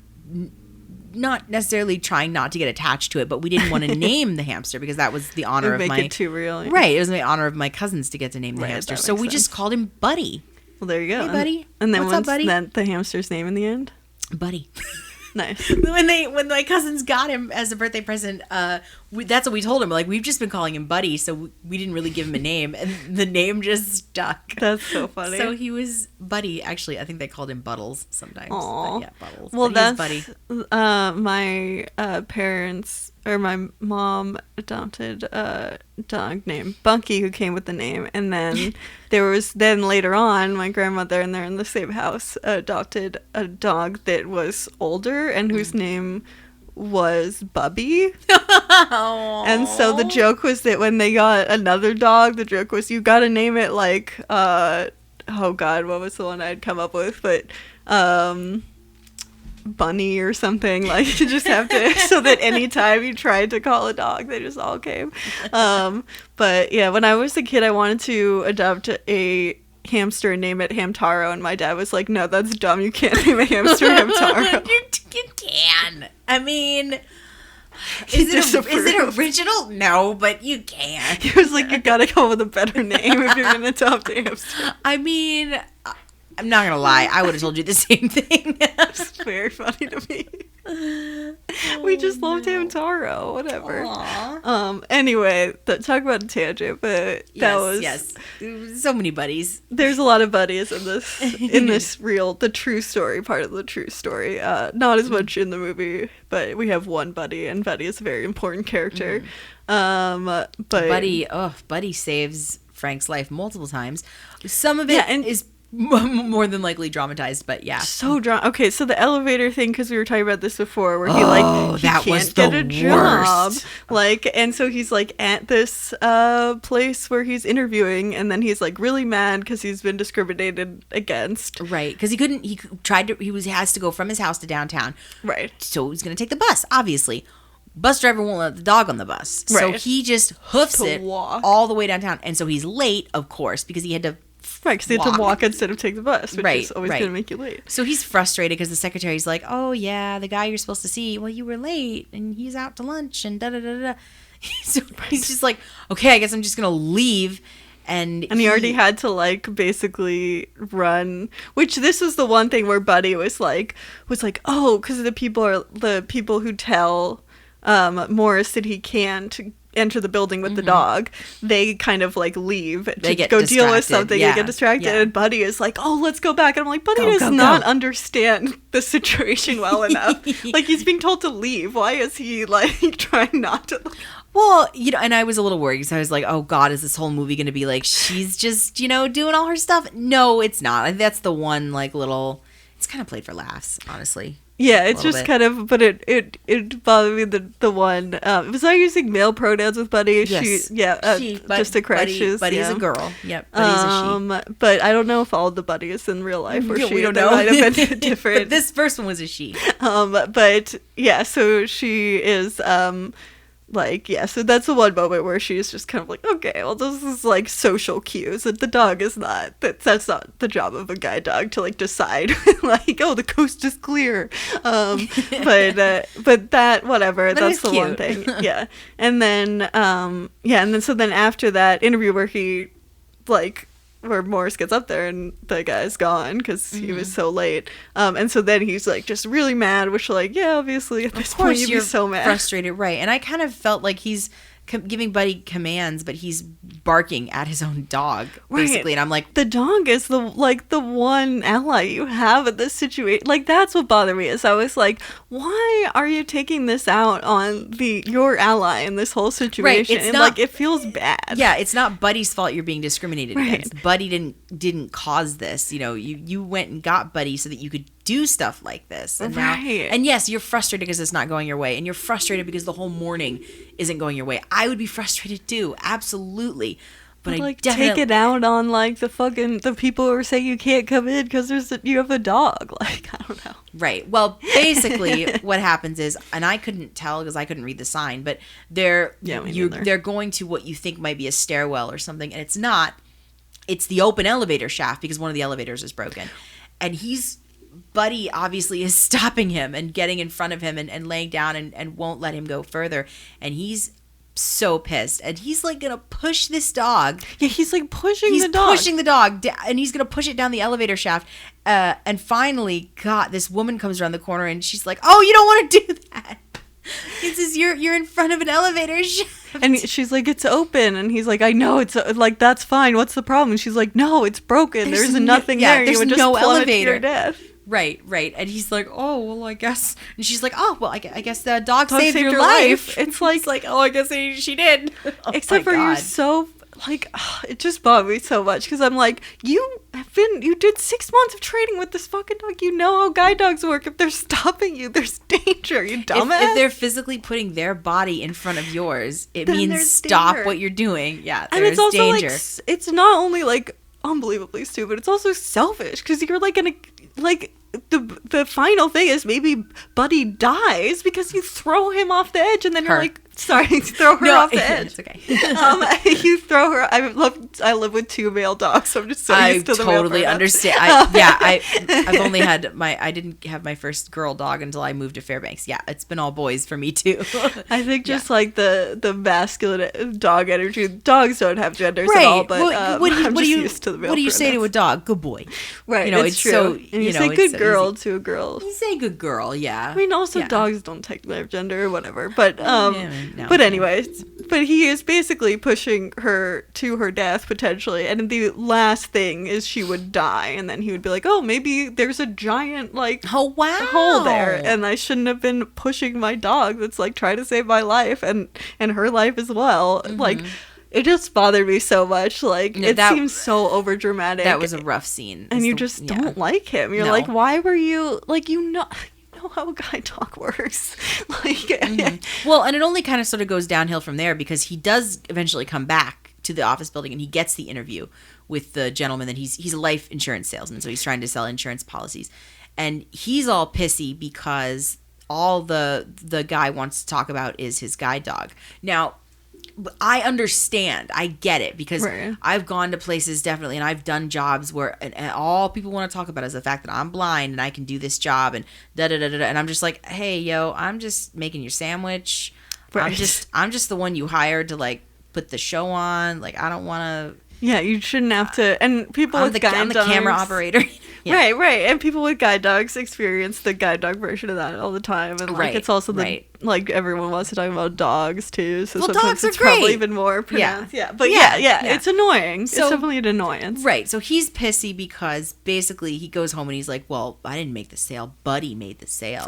Speaker 4: not necessarily trying not to get attached to it, but we didn't want to name the hamster because that was the honor of
Speaker 3: make it too real.
Speaker 4: Right. It was the honor of my cousins to get to name the hamster. So we just called him Buddy.
Speaker 3: Well, there you go.
Speaker 4: Hey, Buddy.
Speaker 3: And then
Speaker 4: what's up, Buddy?
Speaker 3: That the hamster's name in the end?
Speaker 4: Buddy.
Speaker 3: Nice.
Speaker 4: When my cousins got him as a birthday present, that's what we told him. Like, we've just been calling him Buddy, so we didn't really give him a name, and the name just stuck.
Speaker 3: That's so funny.
Speaker 4: So he was Buddy. Actually, I think they called him Buttles sometimes.
Speaker 3: Aww.
Speaker 4: Yeah, Buttles.
Speaker 3: Well,
Speaker 4: that's
Speaker 3: Buddy. My parents or my mom adopted a dog named Bunky who came with the name, and then then later on my grandmother, and they're in the same house, adopted a dog that was older and whose name was Bubby. And so the joke was that when they got another dog, the joke was you gotta name it like oh god, what was the one I'd come up with, but Bunny or something. Like, you just have to, so that anytime you tried to call a dog, they just all came. But yeah, when I was a kid, I wanted to adopt a hamster and name it Hamtaro, and my dad was like, no, that's dumb, you can't name a hamster Hamtaro.
Speaker 4: You can. I mean, is it original? No, but you can.
Speaker 3: He was like, you gotta come up with a better name if you're gonna adopt a hamster.
Speaker 4: I mean, I'm not gonna lie, I would have told you the same thing.
Speaker 3: It's very funny to me. We just loved Hamtaro, whatever. Anyway, talk about a tangent, but
Speaker 4: yes, so many buddies.
Speaker 3: There's a lot of buddies in this the true story part of the true story. Not as much in the movie, but we have one buddy, and Buddy is a very important character.
Speaker 4: But Buddy saves Frank's life multiple times. Some of it is more than likely dramatized, but yeah.
Speaker 3: So okay, so the elevator thing, because we were talking about this before, where he
Speaker 4: that
Speaker 3: can't
Speaker 4: was
Speaker 3: get
Speaker 4: the
Speaker 3: a job,
Speaker 4: worst.
Speaker 3: and so he's like at this place where he's interviewing, and then he's like really mad because he's been discriminated against.
Speaker 4: Right, because he has to go from his house to downtown.
Speaker 3: Right.
Speaker 4: So he's going to take the bus, obviously. Bus driver won't let the dog on the bus. So
Speaker 3: Right.
Speaker 4: he just hoofs
Speaker 3: To
Speaker 4: it
Speaker 3: walk.
Speaker 4: all the way downtown. And so he's late, of course, because he had to
Speaker 3: Right, because they had to walk instead of take the bus, which
Speaker 4: Right,
Speaker 3: is always
Speaker 4: right.
Speaker 3: going to make you late.
Speaker 4: So he's frustrated because the secretary's like, oh, yeah, the guy you're supposed to see, well, you were late and he's out to lunch and da-da-da-da. So he's just like, okay, I guess I'm just going to leave. And
Speaker 3: he already had to like basically run, which this was the one thing where Buddy was like, oh, because the people who tell Morris that he can't enter the building with the dog, they kind of like leave to go deal with something.
Speaker 4: Yeah.
Speaker 3: They get distracted, and Buddy is like, oh, let's go back. And I'm like, Buddy does not understand the situation well enough. Like, he's being told to leave. Why is he like trying not to?
Speaker 4: Well, and I was a little worried because I was like, oh, God, is this whole movie going to be like, she's just, doing all her stuff? No, it's not. That's the one, like, little, it's kind of played for laughs, honestly.
Speaker 3: Yeah, it's just kind of, but it bothered me the one, was I using male pronouns with Buddy?
Speaker 4: Yes.
Speaker 3: She, just to correct,
Speaker 4: Buddy's a girl. Yep, Buddy's a she.
Speaker 3: But I don't know if all the Buddies in real life were she.
Speaker 4: We don't
Speaker 3: They
Speaker 4: know.
Speaker 3: might have been different.
Speaker 4: But this first one was a she.
Speaker 3: But yeah, so she is, so that's the one moment where she's just kind of like, okay, well, this is like social cues, and the dog is not, that's not the job of a guide dog to like decide, like, oh, the coast is clear. But that, whatever,
Speaker 4: But
Speaker 3: that's the
Speaker 4: cute.
Speaker 3: one thing. Yeah. And then, so then after that interview where he, like, where Morris gets up there and the guy's gone because he was so late. And so then he's like just really mad, which like, yeah, obviously at this point you'd be so mad.
Speaker 4: Frustrated, right. And I kind of felt like he's giving Buddy commands, but he's barking at his own dog, basically. And I'm like,
Speaker 3: the dog is the one ally you have in this situation. Like, that's what bothered me, is I was like, why are you taking this out on your ally in this whole situation?
Speaker 4: It's
Speaker 3: and
Speaker 4: not,
Speaker 3: like, it feels bad.
Speaker 4: Yeah, it's not Buddy's fault you're being discriminated against. Buddy didn't cause this. You went and got Buddy so that you could do stuff like this. And now, and yes, you're frustrated because it's not going your way, and you're frustrated because the whole morning isn't going your way. I would be frustrated too, absolutely. But I
Speaker 3: like,
Speaker 4: definitely
Speaker 3: take it out on like the people who are saying you can't come in because you have a dog. Like, I don't know.
Speaker 4: Right. Well, basically what happens is, and I couldn't tell because I couldn't read the sign, but they're going to what you think might be a stairwell or something, and it's not. It's the open elevator shaft because one of the elevators is broken, and Buddy obviously is stopping him and getting in front of him and laying down and won't let him go further. And he's so pissed. And he's like going to push this dog.
Speaker 3: Yeah, he's like pushing the dog.
Speaker 4: He's pushing the dog. And he's going to push it down the elevator shaft. And finally, God, this woman comes around the corner and she's like, oh, you don't want to do that. He says, you're in front of an elevator shaft.
Speaker 3: And she's like, it's open. And he's like, I know, it's like, that's fine. What's the problem? And she's like, no, it's broken. There's nothing there.
Speaker 4: There's
Speaker 3: you would just
Speaker 4: no
Speaker 3: plummet
Speaker 4: elevator.
Speaker 3: to your death.
Speaker 4: Right. And he's like, oh, well, I guess. And she's like, oh, well, I guess the dog saved your life.
Speaker 3: It's
Speaker 4: like, oh, I guess she did.
Speaker 3: Except for you're so, like, it just bothered me so much because I'm like, you did 6 months of training with this fucking dog. You know how guide dogs work. If they're stopping you, there's danger. You dumbass.
Speaker 4: If they're physically putting their body in front of yours, it
Speaker 3: then
Speaker 4: means stop
Speaker 3: danger.
Speaker 4: what you're doing. Yeah,
Speaker 3: and it's also danger. Like, it's not only like unbelievably stupid, it's also selfish because you're like the final thing is maybe Buddy dies because you throw him off the edge and then you're like, sorry, throw her off the edge.
Speaker 4: It's okay.
Speaker 3: You throw her. I live with 2 male dogs, so I'm just so used to the male
Speaker 4: totally
Speaker 3: pronouns.
Speaker 4: understand. I've only had I didn't have my first girl dog until I moved to Fairbanks. Yeah, it's been all boys for me too.
Speaker 3: I think just like the masculine dog energy. Dogs don't have genders at all, but I'm just used to the male
Speaker 4: What do you say to a
Speaker 3: pronouns.
Speaker 4: dog? Good boy.
Speaker 3: Right, it's true.
Speaker 4: So,
Speaker 3: and you say good girl to a girl.
Speaker 4: You say good girl, yeah.
Speaker 3: I mean, also dogs don't technically have gender or whatever, but
Speaker 4: No.
Speaker 3: but anyways, but he is basically pushing her to her death potentially, and the last thing is she would die, and then he would be like, oh, maybe there's a giant like
Speaker 4: hole
Speaker 3: there, and I shouldn't have been pushing my dog that's like trying to save my life and her life as well. Like, It just bothered me so much. Like,
Speaker 4: No,
Speaker 3: it
Speaker 4: that-
Speaker 3: seems so over dramatic.
Speaker 4: That was a rough scene.
Speaker 3: and
Speaker 4: It's
Speaker 3: you
Speaker 4: the-
Speaker 3: just
Speaker 4: yeah.
Speaker 3: don't like him. You're
Speaker 4: No.
Speaker 3: like, why were you like, you know how a guide dog works? Like,
Speaker 4: Well, and it only kind of sort of goes downhill from there because he does eventually come back to the office building and he gets the interview with the gentleman that he's a life insurance salesman, so he's trying to sell insurance policies. And he's all pissy because all the guy wants to talk about is his guide dog. Now, I understand. I get it because
Speaker 3: Right.
Speaker 4: I've gone to places definitely and I've done jobs where and all people want to talk about is the fact that I'm blind and I can do this job and da-da-da-da-da. And I'm just like, hey, yo, I'm just making your sandwich.
Speaker 3: Right.
Speaker 4: I'm just the one you hired to like put the show on. Like, I don't want to.
Speaker 3: yeah, you shouldn't have to. And people
Speaker 4: I'm
Speaker 3: with guide
Speaker 4: the
Speaker 3: dogs,
Speaker 4: camera operator. Yeah.
Speaker 3: Right. And people with guide dogs experience the guide dog version of that all the time. And like,
Speaker 4: Right,
Speaker 3: it's also the
Speaker 4: right.
Speaker 3: like everyone wants to talk about dogs too. So
Speaker 4: Well,
Speaker 3: sometimes
Speaker 4: dogs are
Speaker 3: it's probably
Speaker 4: great.
Speaker 3: even more pronounced. Yeah. But
Speaker 4: Yeah,
Speaker 3: yeah,
Speaker 4: yeah.
Speaker 3: it's annoying.
Speaker 4: So-
Speaker 3: it's definitely an annoyance.
Speaker 4: Right. So he's pissy because basically he goes home and he's like, well, I didn't make the sale. Buddy made the sale.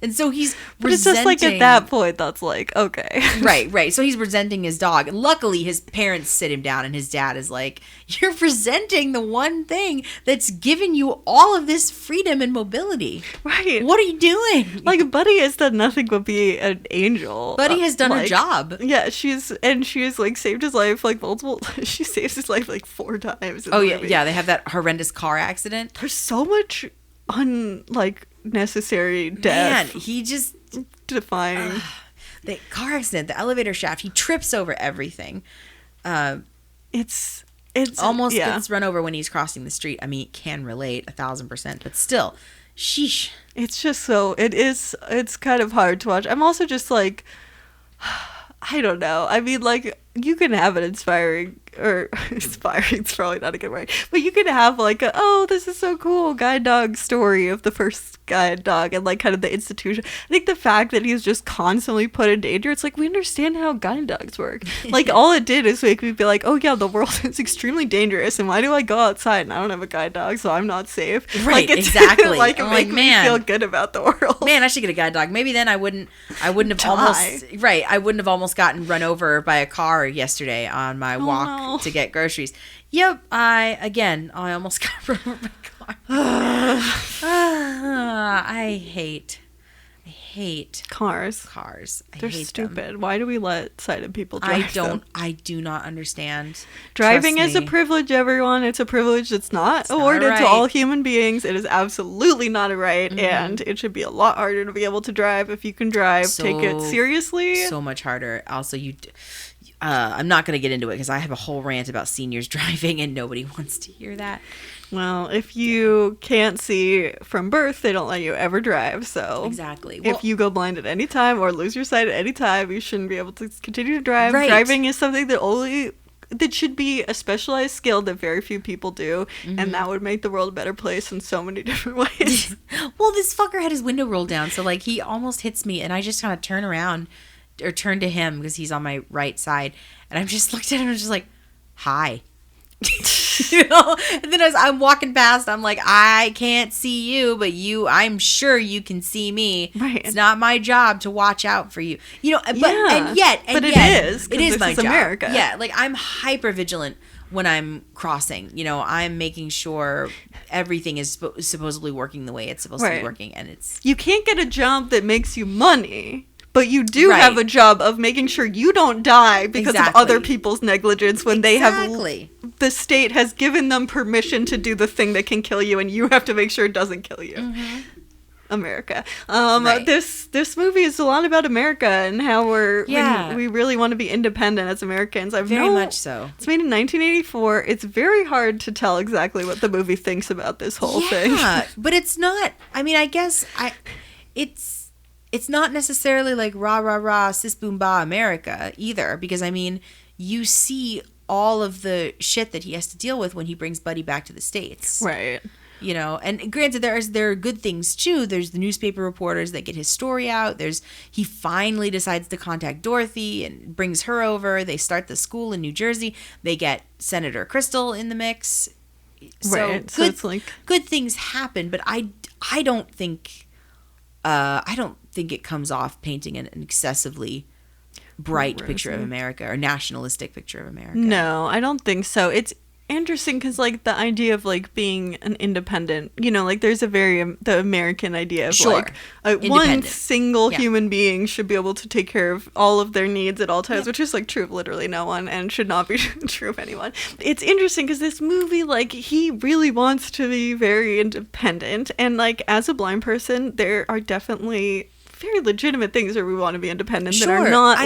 Speaker 4: And so he's
Speaker 3: But it's just like at
Speaker 4: resenting-
Speaker 3: that point that's like, okay.
Speaker 4: Right. So he's resenting his dog. And luckily his parents sit him down and his dad is like, you're resenting the one thing that's given you all of this freedom and mobility.
Speaker 3: Right.
Speaker 4: What are you doing?
Speaker 3: Like, Buddy has done nothing but be an angel.
Speaker 4: Buddy has done her
Speaker 3: Like,
Speaker 4: job.
Speaker 3: Yeah, she's like saved his life like multiple. She saves his life like 4 times. In
Speaker 4: Oh
Speaker 3: the
Speaker 4: yeah,
Speaker 3: movie.
Speaker 4: yeah. They have that horrendous car accident.
Speaker 3: There's so much necessary
Speaker 4: Man,
Speaker 3: death
Speaker 4: he just
Speaker 3: defying.
Speaker 4: the car accident, the elevator shaft. He trips over everything.
Speaker 3: It's
Speaker 4: Almost
Speaker 3: yeah.
Speaker 4: gets run over when he's crossing the street. I mean, can relate 1,000%, but still, sheesh.
Speaker 3: It's just so it's kind of hard to watch. I'm also just like, I don't know. I mean, like, you can have an inspiring it's probably not a good word, but you can have like a, oh, this is so cool guide dog story of the first guide dog and like kind of the institution. I think the fact that he's just constantly put in danger, it's like, we understand how guide dogs work. Like, all it did is make me be like, oh yeah, the world is extremely dangerous, and why do I go outside and I don't have a guide dog, so I'm not safe?
Speaker 4: Right,
Speaker 3: Like, it's
Speaker 4: exactly.
Speaker 3: like, it
Speaker 4: I'm
Speaker 3: makes
Speaker 4: like,
Speaker 3: me
Speaker 4: man.
Speaker 3: feel good about the world.
Speaker 4: Man, I should get a guide dog. Maybe then I wouldn't have
Speaker 3: Die.
Speaker 4: almost right. I wouldn't have almost gotten run over by a car yesterday on my walk
Speaker 3: no.
Speaker 4: to get groceries. Yep, I almost got run over by a car. I hate
Speaker 3: Cars.
Speaker 4: cars. I
Speaker 3: They're
Speaker 4: hate
Speaker 3: stupid.
Speaker 4: them.
Speaker 3: Why do we let sighted people drive them?
Speaker 4: I do not understand.
Speaker 3: Driving
Speaker 4: Trust
Speaker 3: is a
Speaker 4: me.
Speaker 3: privilege, everyone. It's a privilege that's not
Speaker 4: not a
Speaker 3: awarded
Speaker 4: right.
Speaker 3: to all human beings. It is absolutely not a right,
Speaker 4: Mm-hmm.
Speaker 3: and it should be a lot harder to be able to drive. If you can drive, take it
Speaker 4: So-
Speaker 3: seriously.
Speaker 4: So much harder. Also, I'm not going to get into it because I have a whole rant about seniors driving and nobody wants to hear that.
Speaker 3: Well, if you can't see from birth, they don't let you ever drive. So
Speaker 4: Exactly. Well,
Speaker 3: if you go blind at any time or lose your sight at any time, you shouldn't be able to continue to drive.
Speaker 4: Right.
Speaker 3: Driving is something that should be a specialized skill that very few people do,
Speaker 4: Mm-hmm.
Speaker 3: and that would make the world a better place in so many different ways.
Speaker 4: well, this fucker had his window rolled down, so like he almost hits me, and I just kind of turn around or turn to him because he's on my right side, and I just looked at him and was just like, "Hi." You know, and then as I'm walking past, I'm like, I can't see you, but I'm sure you can see me.
Speaker 3: Right.
Speaker 4: It's not my job to watch out for you. You know, but
Speaker 3: Yeah.
Speaker 4: and yet,
Speaker 3: But it is, 'cause
Speaker 4: It is
Speaker 3: this
Speaker 4: my
Speaker 3: is
Speaker 4: job.
Speaker 3: America.
Speaker 4: Yeah, like I'm hyper vigilant when I'm crossing. You know, I'm making sure everything is supposedly working the way it's supposed to be
Speaker 3: Right.
Speaker 4: working, and it's
Speaker 3: You can't get a job that makes you money, but you do
Speaker 4: Right.
Speaker 3: have a job of making sure you don't die because of
Speaker 4: Exactly.
Speaker 3: other people's negligence when
Speaker 4: Exactly.
Speaker 3: the state has given them permission to do the thing that can kill you, and you have to make sure it doesn't kill you. America.
Speaker 4: Right.
Speaker 3: This movie is a lot about America and how
Speaker 4: Yeah.
Speaker 3: we really want to be independent as Americans.
Speaker 4: very much so.
Speaker 3: It's made in 1984. It's very hard to tell exactly what the movie thinks about this whole thing.
Speaker 4: Yeah, but it's not. I mean, I guess it's not necessarily like rah rah rah sis boom ba America either, because I mean, you see all of the shit that he has to deal with when he brings Buddy back to the States.
Speaker 3: Right.
Speaker 4: You know, and granted, there are good things too. There's the newspaper reporters that get his story out. He finally decides to contact Dorothy and brings her over. They start the school in New Jersey. They get Senator Crystal in the mix. So
Speaker 3: Right. So
Speaker 4: good,
Speaker 3: it's like,
Speaker 4: good things happen, but I don't think it comes off painting an excessively bright picture of America or nationalistic picture of America.
Speaker 3: No, I don't think so. It's interesting because like the idea of like being an independent, you know, like there's a very the American idea of like one single human being should be able to take care of all of their needs at all times, which is like true of literally no one and should not be true of anyone. It's interesting because this movie, like, he really wants to be very independent, and like as a blind person there are definitely very legitimate things where we want to be independent that are not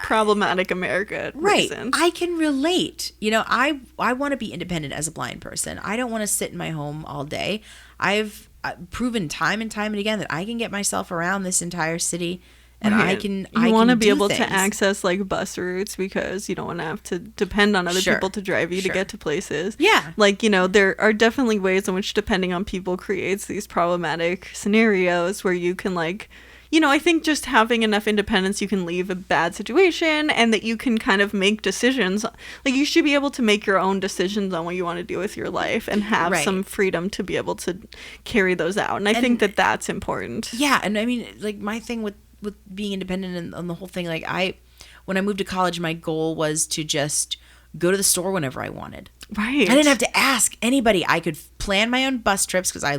Speaker 3: problematic America reasons.
Speaker 4: I can relate. You know, I want to be independent as a blind person. I don't want to sit in my home all day. I've proven time and time and again that I can get myself around this entire city, and
Speaker 3: you want to be able to access like bus routes because you don't want to have to depend on other people to drive you to get to places.
Speaker 4: Yeah.
Speaker 3: Like, you know, there are definitely ways in which depending on people creates these problematic scenarios where you can like, you know, I think just having enough independence, you can leave a bad situation and that you can kind of make decisions. Like, you should be able to make your own decisions on what you want to do with your life and have some freedom to be able to carry those out. And I think that that's important.
Speaker 4: Yeah. And I mean, like, my thing with being independent and the whole thing, like, when I moved to college, my goal was to just go to the store whenever I wanted.
Speaker 3: Right.
Speaker 4: I didn't have to ask anybody. I could plan my own bus trips because I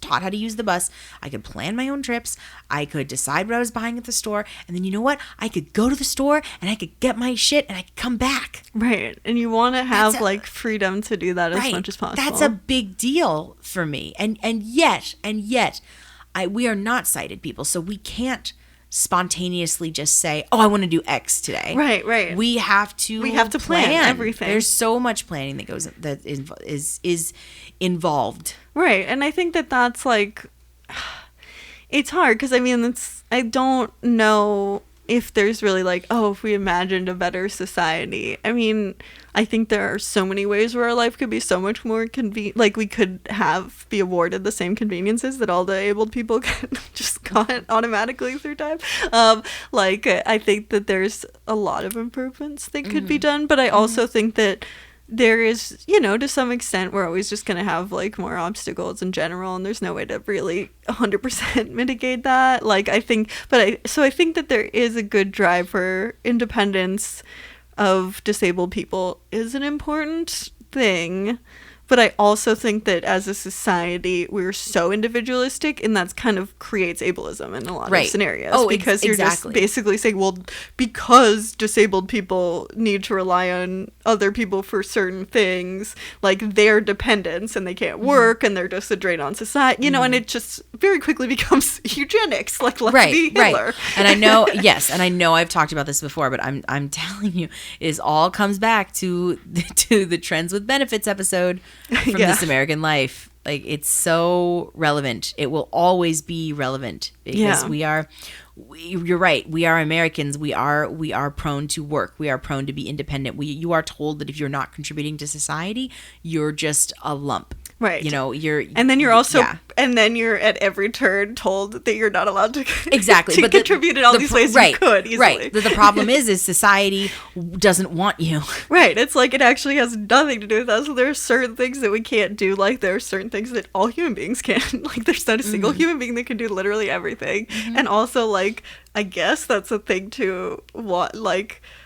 Speaker 4: taught how to use the bus. I could plan my own trips. I could decide what I was buying at the store. And then you know what? I could go to the store and I could get my shit and I could come back.
Speaker 3: Right. And you want to have like freedom to do that as much as possible.
Speaker 4: That's a big deal for me. And yet, we are not sighted people. So we can't spontaneously just say, oh, I want to do X today.
Speaker 3: Right.
Speaker 4: We have to
Speaker 3: plan everything.
Speaker 4: There's so much planning that is involved.
Speaker 3: Right. And I think that's like, it's hard because I mean, I don't know if there's really like, oh, if we imagined a better society. I mean, I think there are so many ways where our life could be so much more convenient. Like, we could be awarded the same conveniences that all the abled people just got automatically through time. I think that there's a lot of improvements that could be done, but I also think that there is, you know, to some extent, we're always just going to have like more obstacles in general, and there's no way to really 100% mitigate that. Like, I think that there is a good drive for independence of disabled people is an important thing. But I also think that as a society, we're so individualistic, and that's kind of creates ableism in a lot of scenarios. Oh, because you're just basically saying, well, because disabled people need to rely on other people for certain things, like their dependence, and they can't work, and they're just a drain on society, you know, and it just very quickly becomes eugenics, like let's be Hitler.
Speaker 4: Right. And I know, and I know I've talked about this before, but I'm telling you, it all comes back to the Trends with Benefits episode from This American Life. Like, it's so relevant. It will always be relevant because you're right. We are Americans. We are prone to work. We are prone to be independent. You are told that if you're not contributing to society, you're just a lump.
Speaker 3: Right.
Speaker 4: You know,
Speaker 3: and then you're also, and then you're at every turn told that you're not allowed to
Speaker 4: but
Speaker 3: contribute in all these ways you could easily.
Speaker 4: Right. The problem is society doesn't want you.
Speaker 3: Right. It's like it actually has nothing to do with us. So there are certain things that we can't do. Like, there are certain things that all human beings can. Like, there's not a single human being that can do literally everything. And also, like, I guess that's a thing to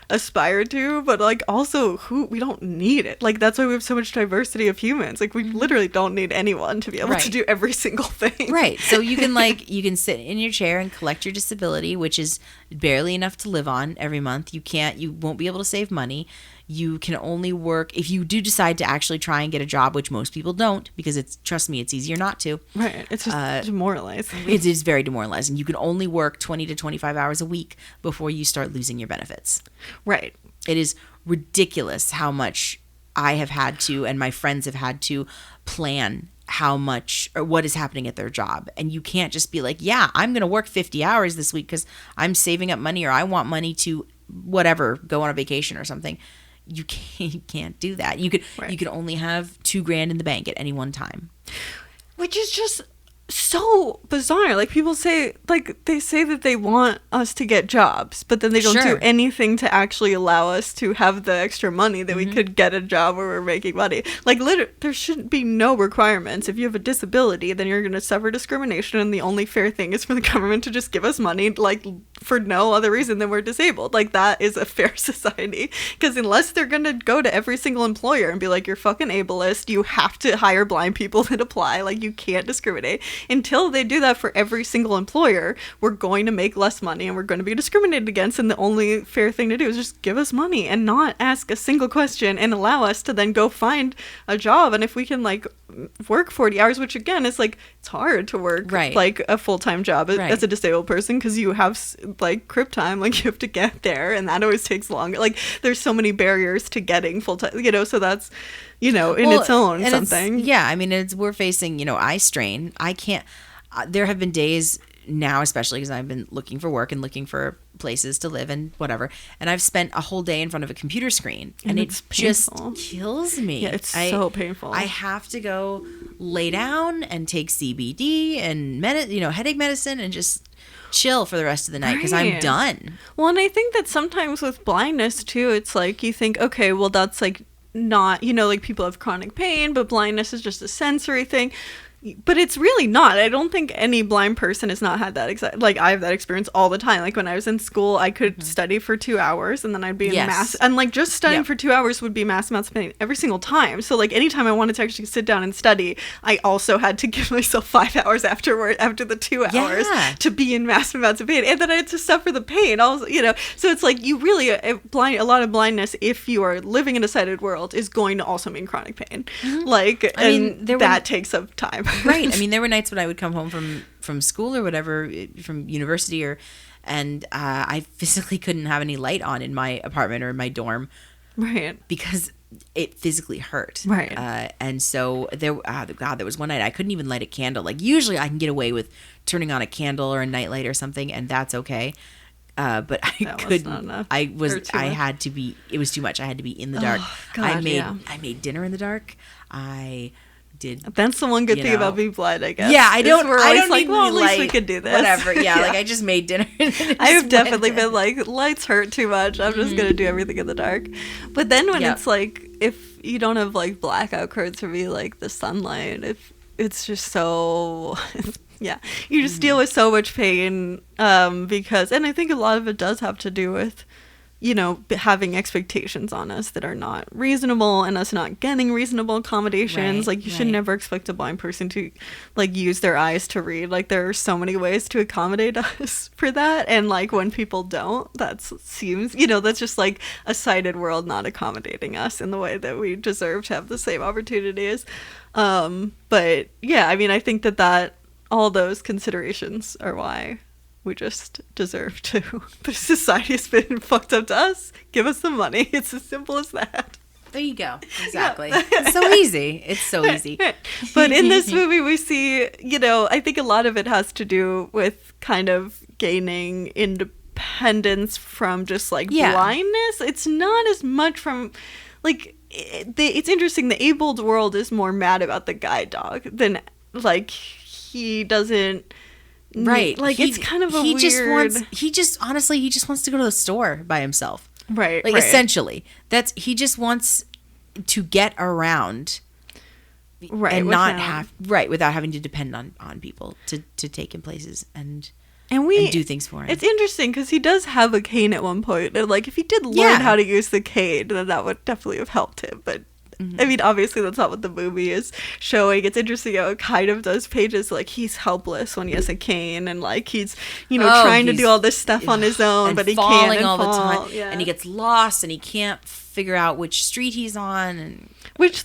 Speaker 3: aspire to, but like also we don't need it. Like, that's why we have so much diversity of humans. Like, we literally don't need anyone to be able to do every single thing.
Speaker 4: Right. So you can sit in your chair and collect your disability, which is barely enough to live on every month. You won't be able to save money. You can only work if you do decide to actually try and get a job, which most people don't, because trust me, it's easier not to.
Speaker 3: Right. It's just demoralizing.
Speaker 4: It is very demoralizing. You can only work 20 to 25 hours a week before you start losing your benefits.
Speaker 3: Right.
Speaker 4: It is ridiculous how much I have had to, and my friends have had to, plan how much or what is happening at their job. And you can't just be like, yeah, I'm going to work 50 hours this week because I'm saving up money, or I want money to whatever, go on a vacation or something. You can't do that. You could only have $2,000 in the bank at any one time,
Speaker 3: which is just so bizarre. Like, people say, like, they say that they want us to get jobs, but then they don't do anything to actually allow us to have the extra money that we could get a job where we're making money. Like, there should be no requirements. If you have a disability, then you're going to suffer discrimination, and the only fair thing is for the government to just give us money, like, for no other reason than we're disabled. Like, that is a fair society. Because unless they're going to go to every single employer and be like, you're fucking ableist, you have to hire blind people that apply, like, you can't discriminate. Until they do that for every single employer, we're going to make less money and we're going to be discriminated against. And the only fair thing to do is just give us money and not ask a single question and allow us to then go find a job. And if we can, like, work 40 hours, which again is like, it's hard to work like a full-time job as a disabled person, because you have like crib time, like you have to get there, and that always takes longer. Like, there's so many barriers to getting full-time, you know, so that's, you know, in its own something.
Speaker 4: I mean, we're facing, you know, eye strain. I can't, there have been days now, especially because I've been looking for work and looking for places to live and whatever, and I've spent a whole day in front of a computer screen, and it just kills me.
Speaker 3: Yeah, it's so painful.
Speaker 4: I have to go lay down and take CBD and headache medicine and just chill for the rest of the night because I'm done.
Speaker 3: Well, and I think that sometimes with blindness too, it's like you think, okay, well, that's like not, you know, like people have chronic pain, but blindness is just a sensory thing. But it's really not. I don't think any blind person has not had that. Like, I have that experience all the time. Like, when I was in school, I could study for 2 hours and then I'd be in mass. And, like, just studying for 2 hours would be mass amounts of pain every single time. So, like, anytime I wanted to actually sit down and study, I also had to give myself 5 hours after the 2 hours to be in mass amounts of pain. And then I had to suffer the pain also, you know. So it's like, you really, a lot of blindness, if you are living in a sighted world, is going to also mean chronic pain. Like, I mean, that takes up time.
Speaker 4: Right. I mean, there were nights when I would come home from school or whatever, from university, and I physically couldn't have any light on in my apartment or in my dorm.
Speaker 3: Right.
Speaker 4: Because it physically hurt.
Speaker 3: Right.
Speaker 4: And so there was one night I couldn't even light a candle. Like, usually I can get away with turning on a candle or a nightlight or something, and that's okay. But I couldn't. I had to be. It was too much. I had to be in the dark.
Speaker 3: Oh, God,
Speaker 4: I made dinner in the dark.
Speaker 3: That's the one good thing about being blind, I guess.
Speaker 4: Yeah, I don't
Speaker 3: like, well, at least we could do this.
Speaker 4: Whatever. Yeah, like, I just made dinner.
Speaker 3: I have definitely been like, lights hurt too much. I'm just gonna do everything in the dark. But then when it's like, if you don't have like blackout curtains for me, like the sunlight, it's just so you just deal with so much pain because, and I think a lot of it does have to do with, you know, having expectations on us that are not reasonable and us not getting reasonable accommodations. Like, you should never expect a blind person to, like, use their eyes to read. Like, there are so many ways to accommodate us for that. And, like, when people don't, that seems, you know, that's just, like, a sighted world not accommodating us in the way that we deserve to have the same opportunities. But, yeah, I mean, I think that all those considerations are why we just deserve to. The society has been fucked up to us. Give us some money. It's as simple as that.
Speaker 4: There you go. Exactly. It's so easy. It's so easy.
Speaker 3: But in this movie, we see, you know, I think a lot of it has to do with kind of gaining independence from just, like, blindness. It's not as much from, like, it's interesting. The abled world is more mad about the guide dog than, like, he doesn't...
Speaker 4: Right.
Speaker 3: Like, it's kind of a weird...
Speaker 4: He just wants to go to the store by himself.
Speaker 3: Right.
Speaker 4: Like, essentially. He just wants to get around.
Speaker 3: Right.
Speaker 4: And without having to depend on people to take him places and do things for him.
Speaker 3: It's interesting because he does have a cane at one point. And, like, if he did learn how to use the cane, then that would definitely have helped him. But I mean, obviously that's not what the movie is showing. It's interesting how it kind of does pages like he's helpless when he has a cane, and like he's, you know, trying to do all this stuff on his own, but he can't
Speaker 4: all the time. Yeah. And he gets lost and he can't figure out which street he's on, and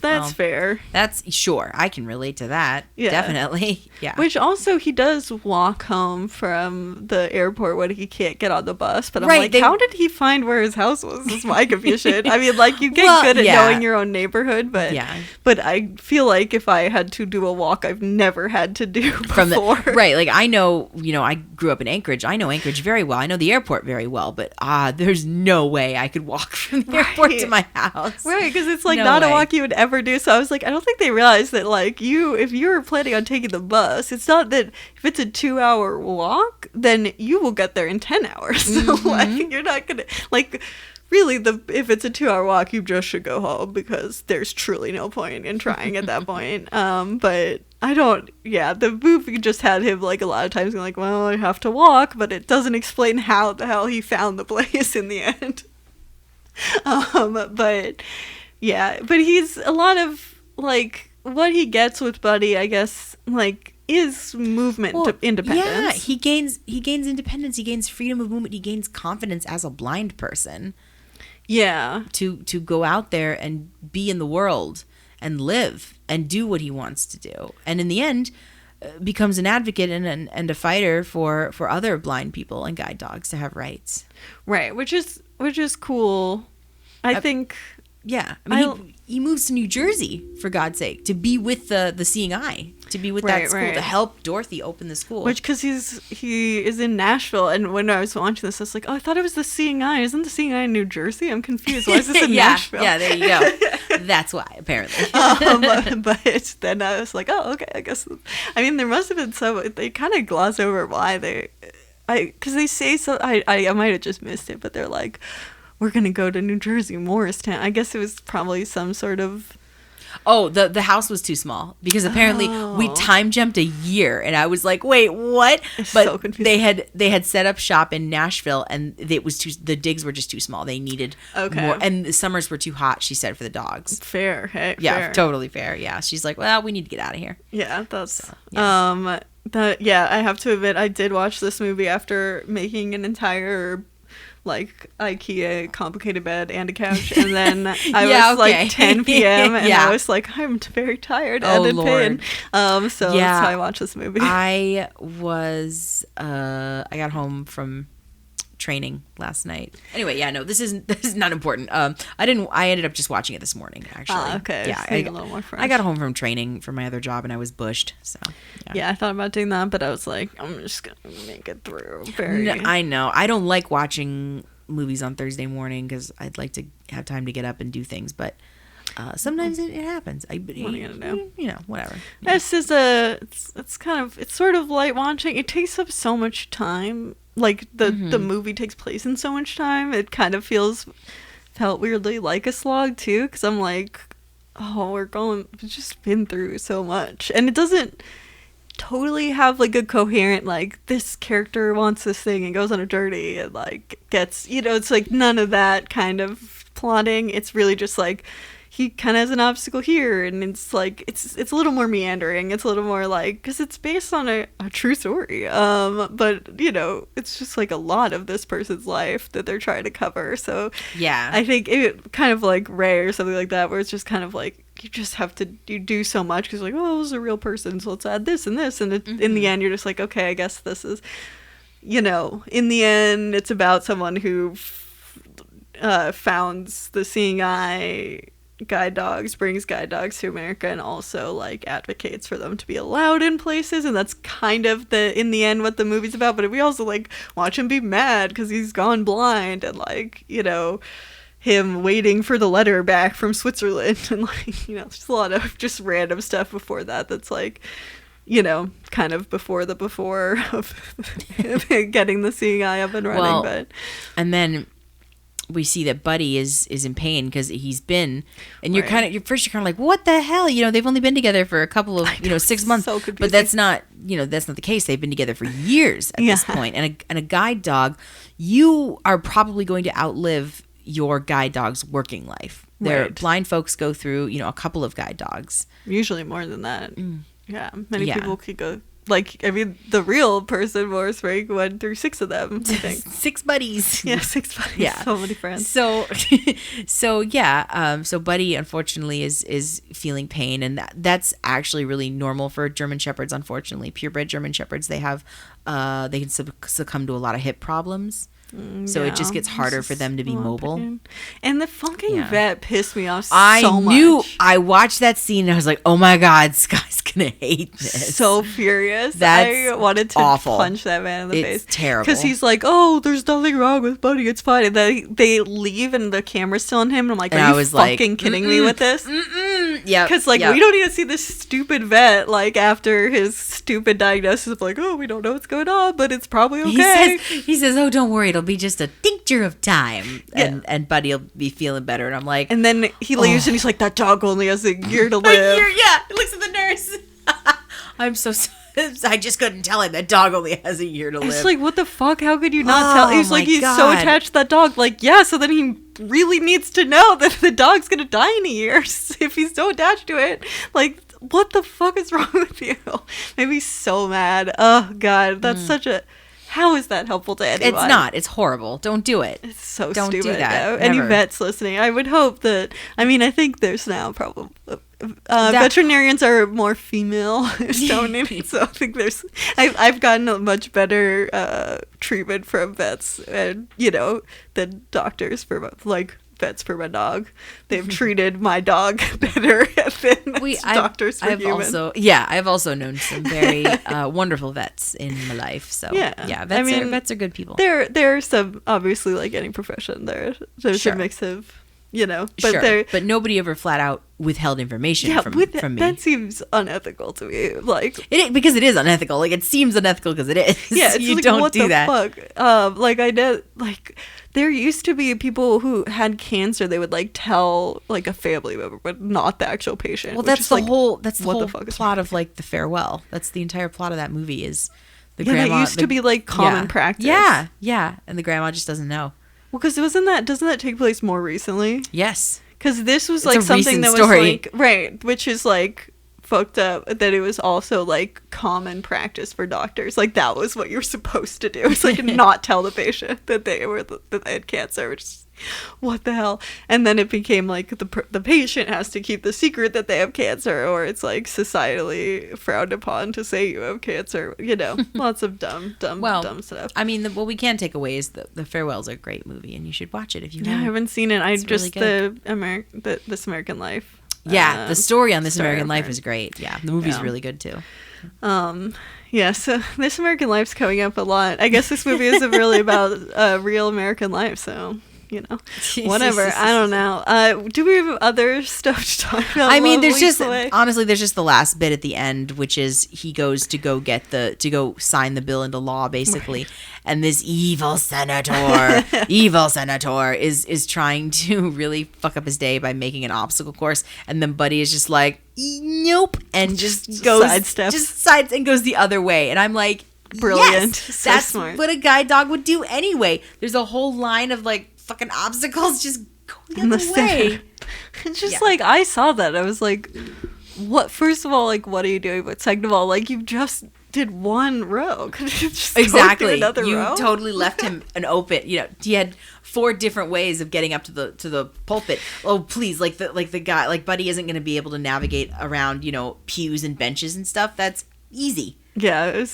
Speaker 3: that's fair.
Speaker 4: That's sure. I can relate to that. Yeah. Definitely. Yeah.
Speaker 3: Which also he does walk home from the airport when he can't get on the bus. But I'm like, how did he find where his house was? Is my confusion. I mean, like, you get good at knowing your own neighborhood, but I feel like if I had to do a walk I've never had to do before.
Speaker 4: Like, I know, you know, I grew up in Anchorage. I know Anchorage very well. I know the airport very well, but there's no way I could walk from the airport to my house.
Speaker 3: Right, because it's like not a walk you would ever do. So I was like, I don't think they realize that, like, if you're planning on taking the bus, it's not that if it's a 2-hour walk, then you will get there in 10 hours. So, like, you're not going to, like, really, if it's a 2-hour walk, you just should go home because there's truly no point in trying at that point. But the movie just had him, like, a lot of times being like, well, I have to walk, but it doesn't explain how the hell he found the place in the end. But he's a lot of, like, what he gets with Buddy, I guess, like, is movement to independence.
Speaker 4: Yeah, he gains independence, he gains freedom of movement, he gains confidence as a blind person.
Speaker 3: Yeah.
Speaker 4: To go out there and be in the world and live and do what he wants to do. And in the end, becomes an advocate and a fighter for other blind people and guide dogs to have rights.
Speaker 3: Right, which is cool. I think.
Speaker 4: Yeah, I mean, he moves to New Jersey, for God's sake, to be with the Seeing Eye, to be with that school, to help Dorothy open the school.
Speaker 3: Which, because he is in Nashville, and when I was watching this, I was like, oh, I thought it was the Seeing Eye. Isn't the Seeing Eye in New Jersey? I'm confused. Why is this in Nashville?
Speaker 4: Yeah, there you go. That's why, apparently.
Speaker 3: But then I was like, oh, okay, I guess. I mean, there must have been they kind of gloss over why because they say so. I might have just missed it, but they're like, we're going to go to New Jersey, Morristown. I guess it was probably some sort of...
Speaker 4: Oh, the house was too small because apparently we time jumped a year, and I was like, wait, what?
Speaker 3: It's
Speaker 4: but
Speaker 3: so confusing.
Speaker 4: they had set up shop in Nashville, and the digs were just too small. They needed more, and the summers were too hot, she said, for the dogs.
Speaker 3: Fair. Hey,
Speaker 4: yeah,
Speaker 3: fair.
Speaker 4: Totally fair. Yeah, she's like, well, we need to get out of here.
Speaker 3: Yeah, that's... So, yeah. I have to admit, I did watch this movie after making an entire... like IKEA complicated bed and a couch, and then I was like 10 p.m. and I was like, I'm very tired and in pain. So that's how I watched this movie.
Speaker 4: I got home from training last night. Anyway, this is not important. I ended up just watching it this morning, actually.
Speaker 3: Okay.
Speaker 4: Yeah,
Speaker 3: a little more fresh.
Speaker 4: I got home from training for my other job and I was bushed. So
Speaker 3: yeah, I thought about doing that, but I was like, I'm just gonna make it through.
Speaker 4: I know. I don't like watching movies on Thursday morning because I'd like to have time to get up and do things, but sometimes it happens. What are you gonna do? You know, whatever.
Speaker 3: This is it's sort of light watching. It takes up so much time. Like the movie takes place in so much time. It kind of felt weirdly like a slog too, because I'm like, oh, we've just been through so much, and it doesn't totally have like a coherent, like, this character wants this thing and goes on a journey and like gets, it's like none of that kind of plotting. It's really just like he kind of has an obstacle here, and it's like it's a little more meandering. It's a little more like, because it's based on a true story, but it's just like a lot of this person's life that they're trying to cover. So
Speaker 4: yeah,
Speaker 3: I think it kind of like Ray or something like that, where it's just kind of like you just have to do so much because like, oh, this is a real person, so let's add this and this, and in the end you're just like, okay, I guess this is, in the end it's about someone who founds the Seeing Eye guide dogs, brings guide dogs to America, and also like advocates for them to be allowed in places, and that's kind of in the end what the movie's about. But we also like watch him be mad because he's gone blind, and like him waiting for the letter back from Switzerland, and like just a lot of just random stuff before that's like kind of before of getting the Seeing Eye up and running.
Speaker 4: And then we see that Buddy is in pain because he's been, and you're kind of like, what the hell? They've only been together for a couple of 6 months,
Speaker 3: so confusing.
Speaker 4: But that's not the case. They've been together for years at this point. And a guide dog, you are probably going to outlive your guide dog's working life. Blind folks go through a couple of guide dogs,
Speaker 3: usually more than that. Yeah, many people could go. Like, I mean, the real person, Morris Frank, went through 6 of them, I think.
Speaker 4: 6 buddies.
Speaker 3: Yeah, 6 buddies. Yeah. So many friends.
Speaker 4: So Buddy, unfortunately, is feeling pain, and that's actually really normal for German Shepherds, unfortunately. Purebred German Shepherds, they can succumb to a lot of hip problems. So it just
Speaker 3: Yeah,
Speaker 4: gets harder
Speaker 3: this
Speaker 4: for
Speaker 3: is
Speaker 4: them to be
Speaker 3: a lot
Speaker 4: mobile.
Speaker 3: bigger. And the fucking
Speaker 4: Yeah.
Speaker 3: vet pissed me off
Speaker 4: I
Speaker 3: so
Speaker 4: knew.
Speaker 3: much.
Speaker 4: I watched that scene and I was like, "Oh my god, Sky's gonna hate this."
Speaker 3: So furious.
Speaker 4: That's
Speaker 3: I wanted to
Speaker 4: awful.
Speaker 3: punch that man in the face.
Speaker 4: It's terrible.
Speaker 3: Because he's like, "Oh, there's nothing wrong with Buddy. It's fine." And then they leave and the camera's still on him. And I'm like,
Speaker 4: And
Speaker 3: "Are
Speaker 4: I
Speaker 3: you
Speaker 4: was
Speaker 3: fucking
Speaker 4: like,
Speaker 3: kidding me with this?"
Speaker 4: Yeah,
Speaker 3: Because like we don't need to see this stupid vet like after his stupid diagnosis of like, "Oh, we don't know what's going on, but it's probably okay."
Speaker 4: He says, "Oh, don't worry, it'll be just a tincture of time,
Speaker 3: Yeah.
Speaker 4: and Buddy'll be feeling better." And I'm like,
Speaker 3: And then he leaves and he's like, "That dog only has a year to
Speaker 4: "A
Speaker 3: live."
Speaker 4: year, yeah." He looks at the nurse. I'm so. I just couldn't tell him that dog only has a year to live.
Speaker 3: It's like, what the fuck? How could you not
Speaker 4: Oh,
Speaker 3: tell? He's
Speaker 4: my
Speaker 3: like, he's so
Speaker 4: God.
Speaker 3: attached to that dog. Like, yeah, so then he really needs to know that the dog's gonna die in a year if he's so attached to it. Like, what the fuck is wrong with you? Made me so mad. Oh, God. That's such a... How is that helpful to anyone?
Speaker 4: It's not. It's horrible. Don't do it.
Speaker 3: It's so
Speaker 4: Don't do
Speaker 3: stupid.
Speaker 4: that.
Speaker 3: Any
Speaker 4: Never.
Speaker 3: vets listening, I would hope that... I mean, I think there's now probably... veterinarians are more female dominated, so I think there's... I've gotten a much better treatment from vets and, than doctors for, like... vets for my dog. They've treated my dog better than doctors for humans.
Speaker 4: I've also known some very wonderful vets in my life. So yeah, vets are good people.
Speaker 3: There are some, obviously, like any profession, there's
Speaker 4: Sure.
Speaker 3: a mix of, but
Speaker 4: Sure. But nobody ever flat out withheld information from me.
Speaker 3: that seems unethical to me. Like
Speaker 4: Because it is unethical. Like, it seems unethical because it is.
Speaker 3: yeah, it's
Speaker 4: you
Speaker 3: like,
Speaker 4: don't
Speaker 3: what
Speaker 4: do
Speaker 3: the
Speaker 4: that.
Speaker 3: fuck? Like I know, like there used to be people who had cancer. They would like tell like a family member, but not the actual patient.
Speaker 4: Well,
Speaker 3: which
Speaker 4: that's
Speaker 3: is,
Speaker 4: the
Speaker 3: like,
Speaker 4: whole
Speaker 3: what the
Speaker 4: whole
Speaker 3: fuck is
Speaker 4: plot
Speaker 3: wrong
Speaker 4: of like The Farewell. That's the entire plot of that movie is the
Speaker 3: Yeah,
Speaker 4: grandma.
Speaker 3: that used to be like common practice.
Speaker 4: Yeah, and the grandma just doesn't know.
Speaker 3: Well, because doesn't that take place more recently?
Speaker 4: Yes.
Speaker 3: Because this was
Speaker 4: It's
Speaker 3: like
Speaker 4: a
Speaker 3: something
Speaker 4: recent
Speaker 3: that was
Speaker 4: story.
Speaker 3: like right, which is like fucked up. That it was also like common practice for doctors. Like that was what you were supposed to do. It's like not tell the patient that they had cancer, which is what the hell. And then it became like the patient has to keep the secret that they have cancer, or it's like societally frowned upon to say you have cancer. Lots of dumb stuff.
Speaker 4: I mean, what we can take away is the Farewell's a great movie, and you should watch it if you
Speaker 3: Yeah, I
Speaker 4: haven't.
Speaker 3: haven't seen it. I
Speaker 4: It's
Speaker 3: just
Speaker 4: really
Speaker 3: This American Life.
Speaker 4: Yeah, the story on This
Speaker 3: story
Speaker 4: American
Speaker 3: of
Speaker 4: Life
Speaker 3: her.
Speaker 4: is great. Yeah, the movie's
Speaker 3: Yeah.
Speaker 4: really good too.
Speaker 3: Yeah, so This American Life's coming up a lot. I guess this movie isn't really about real American life, so whatever. I don't know. Do we have other stuff to talk about?
Speaker 4: I mean, there's
Speaker 3: Leaps
Speaker 4: just
Speaker 3: Away?
Speaker 4: honestly, there's just the last bit at the end, which is he goes to go sign the bill into law, basically, and this evil senator is trying to really fuck up his day by making an obstacle course, and then Buddy is just like, nope, and just goes
Speaker 3: sidesteps.
Speaker 4: and goes the other way, and I'm like,
Speaker 3: Brilliant.
Speaker 4: yes,
Speaker 3: So
Speaker 4: that's
Speaker 3: smart.
Speaker 4: what a guide dog would do anyway. There's a whole line of like fucking obstacles, just go the other way.
Speaker 3: It's just
Speaker 4: Yeah.
Speaker 3: like I saw that. I was like, what? First of all, like, what are you doing? But second of all, like, you just did one row. Could you just go through
Speaker 4: Exactly.
Speaker 3: another
Speaker 4: You
Speaker 3: row?
Speaker 4: totally left him an open. He had 4 different ways of getting up to the pulpit. Oh, please, like the guy, like Buddy isn't going to be able to navigate around, pews and benches and stuff. That's easy.
Speaker 3: Yeah.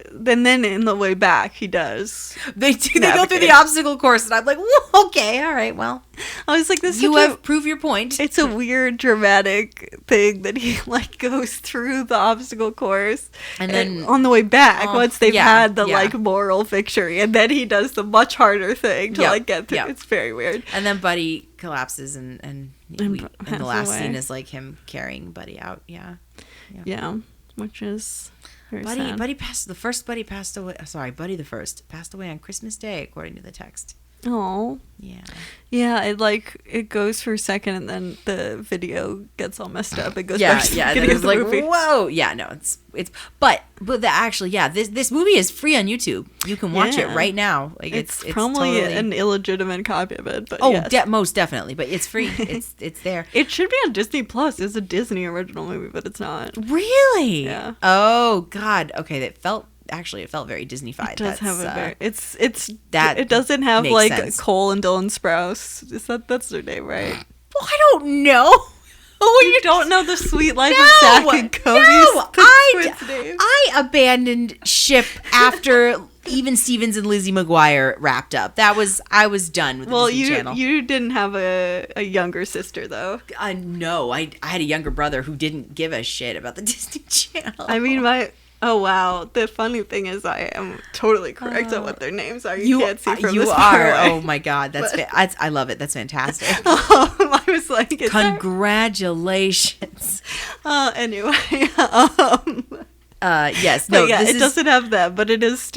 Speaker 3: And then in the way back, he does.
Speaker 4: They go through
Speaker 3: Navigate.
Speaker 4: the obstacle course, and I'm like, whoa, okay, all right, well,
Speaker 3: I was like, this.
Speaker 4: you have prove your point.
Speaker 3: It's a weird dramatic thing that he like goes through the obstacle course
Speaker 4: And then-
Speaker 3: on the way back once they've had the
Speaker 4: yeah.
Speaker 3: like moral victory, and then he does the much harder thing to
Speaker 4: Yep,
Speaker 3: like get through.
Speaker 4: yep.
Speaker 3: It's very weird.
Speaker 4: And then Buddy collapses, and the
Speaker 3: passes
Speaker 4: last
Speaker 3: away.
Speaker 4: scene is like him carrying Buddy out. Yeah.
Speaker 3: Yeah, which is very sad.
Speaker 4: Buddy passed away. Sorry, Buddy the first passed away on Christmas Day, according to the text.
Speaker 3: Oh. Yeah, it goes for a second and then the video gets all messed up. It goes back to the
Speaker 4: and
Speaker 3: beginning
Speaker 4: it
Speaker 3: of
Speaker 4: was
Speaker 3: the
Speaker 4: like,
Speaker 3: movie.
Speaker 4: whoa, yeah, no, it's this movie is free on YouTube. You can watch it
Speaker 3: Yeah.
Speaker 4: right now. Like
Speaker 3: It's
Speaker 4: it's
Speaker 3: probably
Speaker 4: totally,
Speaker 3: an illegitimate copy of it, but
Speaker 4: oh,
Speaker 3: yes.
Speaker 4: most definitely, but it's free. it's there.
Speaker 3: It should be on Disney Plus. It's a Disney original movie, but it's not.
Speaker 4: Really?
Speaker 3: Yeah.
Speaker 4: Oh God. Okay, it felt very Disney-fied.
Speaker 3: It does have a very. It's
Speaker 4: that
Speaker 3: It doesn't have
Speaker 4: makes
Speaker 3: like
Speaker 4: sense.
Speaker 3: Cole and Dylan Sprouse. That's their name, right?
Speaker 4: Well, I don't know.
Speaker 3: You don't know the sweet life of
Speaker 4: No,
Speaker 3: Zach and Cody?
Speaker 4: no,
Speaker 3: Names.
Speaker 4: I abandoned ship after even Stevens and Lizzie McGuire wrapped up. I was done with the
Speaker 3: Well,
Speaker 4: Disney Channel.
Speaker 3: you didn't have a younger sister though.
Speaker 4: No, I had a younger brother who didn't give a shit about the Disney Channel.
Speaker 3: I mean, oh wow. The funny thing is, I am totally correct on what their names are. You can't see from
Speaker 4: you
Speaker 3: this
Speaker 4: are.
Speaker 3: far away.
Speaker 4: Oh my god, I love it. That's fantastic.
Speaker 3: I was like, is that-
Speaker 4: Congratulations.
Speaker 3: Anyway,
Speaker 4: Yes,
Speaker 3: no,
Speaker 4: no,
Speaker 3: yeah,
Speaker 4: this
Speaker 3: it
Speaker 4: is,
Speaker 3: doesn't have that, but it's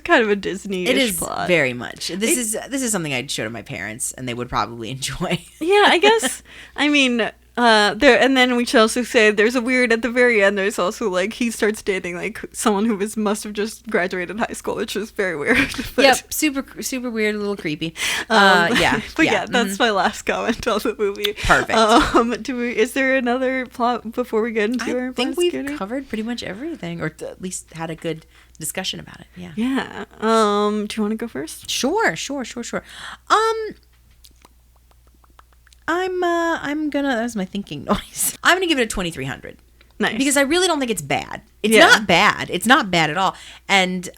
Speaker 3: kind of a Disney-ish
Speaker 4: It is
Speaker 3: plot.
Speaker 4: very much. This is something I'd show to my parents, and they would probably enjoy.
Speaker 3: Yeah, I guess. I mean, there, and then we should also say there's a weird at the very end. There's also like he starts dating like someone who must have just graduated high school, which is very weird. But,
Speaker 4: Yep, super weird, a little creepy. Yeah,
Speaker 3: but yeah, that's my last comment on the movie.
Speaker 4: Perfect.
Speaker 3: Is there another plot before we get into our
Speaker 4: I think
Speaker 3: plot
Speaker 4: we've
Speaker 3: skinny?
Speaker 4: covered pretty much everything, or at least had a good discussion about it. Yeah.
Speaker 3: Yeah. Do you want to go first?
Speaker 4: Sure. I'm gonna. That was my thinking noise. I'm gonna give it a 2300.
Speaker 3: Nice.
Speaker 4: Because I really don't think it's bad. It's
Speaker 3: Yeah.
Speaker 4: not bad. It's not bad at all. And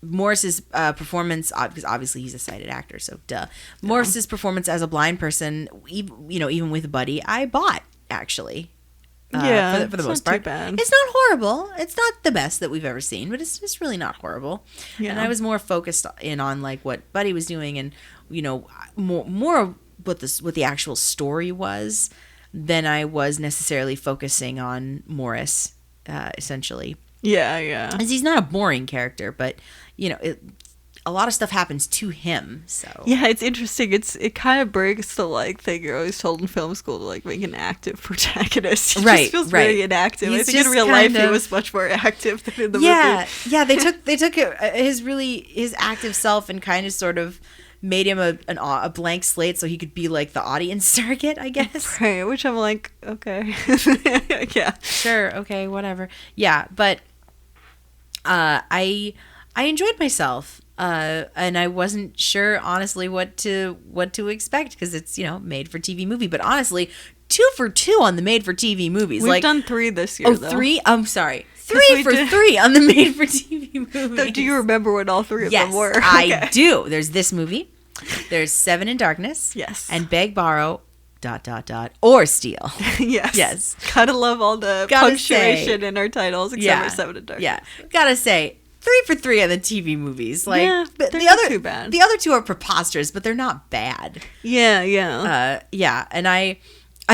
Speaker 4: Morris's performance, because obviously he's a sighted actor, so duh. Morris's performance as a blind person, even with Buddy, I bought actually.
Speaker 3: Yeah,
Speaker 4: for the
Speaker 3: it's
Speaker 4: most
Speaker 3: not
Speaker 4: part,
Speaker 3: too bad.
Speaker 4: it's not horrible. It's not the best that we've ever seen, but it's really not horrible.
Speaker 3: Yeah.
Speaker 4: And I was more focused in on like what Buddy was doing, and more what the actual story was than I was necessarily focusing on Morris, essentially.
Speaker 3: Yeah.
Speaker 4: As he's not a boring character, but a lot of stuff happens to him. So
Speaker 3: Yeah, it's interesting. It kind of breaks the like thing you're always told in film school to like make an active protagonist. He
Speaker 4: Right,
Speaker 3: just feels
Speaker 4: right.
Speaker 3: very inactive. I
Speaker 4: He's
Speaker 3: think in
Speaker 4: just
Speaker 3: real life
Speaker 4: kind
Speaker 3: he
Speaker 4: of-
Speaker 3: was much more active than in the
Speaker 4: yeah,
Speaker 3: movie.
Speaker 4: yeah. They took his active self and kind of sort of made him a blank slate so he could be like the audience surrogate, I guess.
Speaker 3: Right, which I'm like, okay. Yeah.
Speaker 4: Sure, okay, whatever. Yeah, but I enjoyed myself. And I wasn't sure, honestly, what to expect because it's made for TV movie. But honestly, 2 for 2 on the made for TV movies.
Speaker 3: We've
Speaker 4: like
Speaker 3: done 3 this year, though.
Speaker 4: 3? I'm sorry,
Speaker 3: we
Speaker 4: 3 for
Speaker 3: did-
Speaker 4: 3 on the made for TV movies.
Speaker 3: So do you remember what all 3 of
Speaker 4: Yes,
Speaker 3: them were?
Speaker 4: I
Speaker 3: Okay.
Speaker 4: do. There's this movie. There's Seven in Darkness.
Speaker 3: Yes.
Speaker 4: And Beg, Borrow, ... or Steal.
Speaker 3: Yes.
Speaker 4: Yes.
Speaker 3: Gotta love all the
Speaker 4: Gotta
Speaker 3: punctuation
Speaker 4: say-
Speaker 3: in our titles, except for Seven in Darkness.
Speaker 4: Yeah. Gotta say, 3 for 3 on the TV movies. Like,
Speaker 3: Yeah,
Speaker 4: but
Speaker 3: they're
Speaker 4: the
Speaker 3: not
Speaker 4: other
Speaker 3: too bad.
Speaker 4: The other 2 are preposterous, but they're not bad.
Speaker 3: Yeah.
Speaker 4: Yeah, and I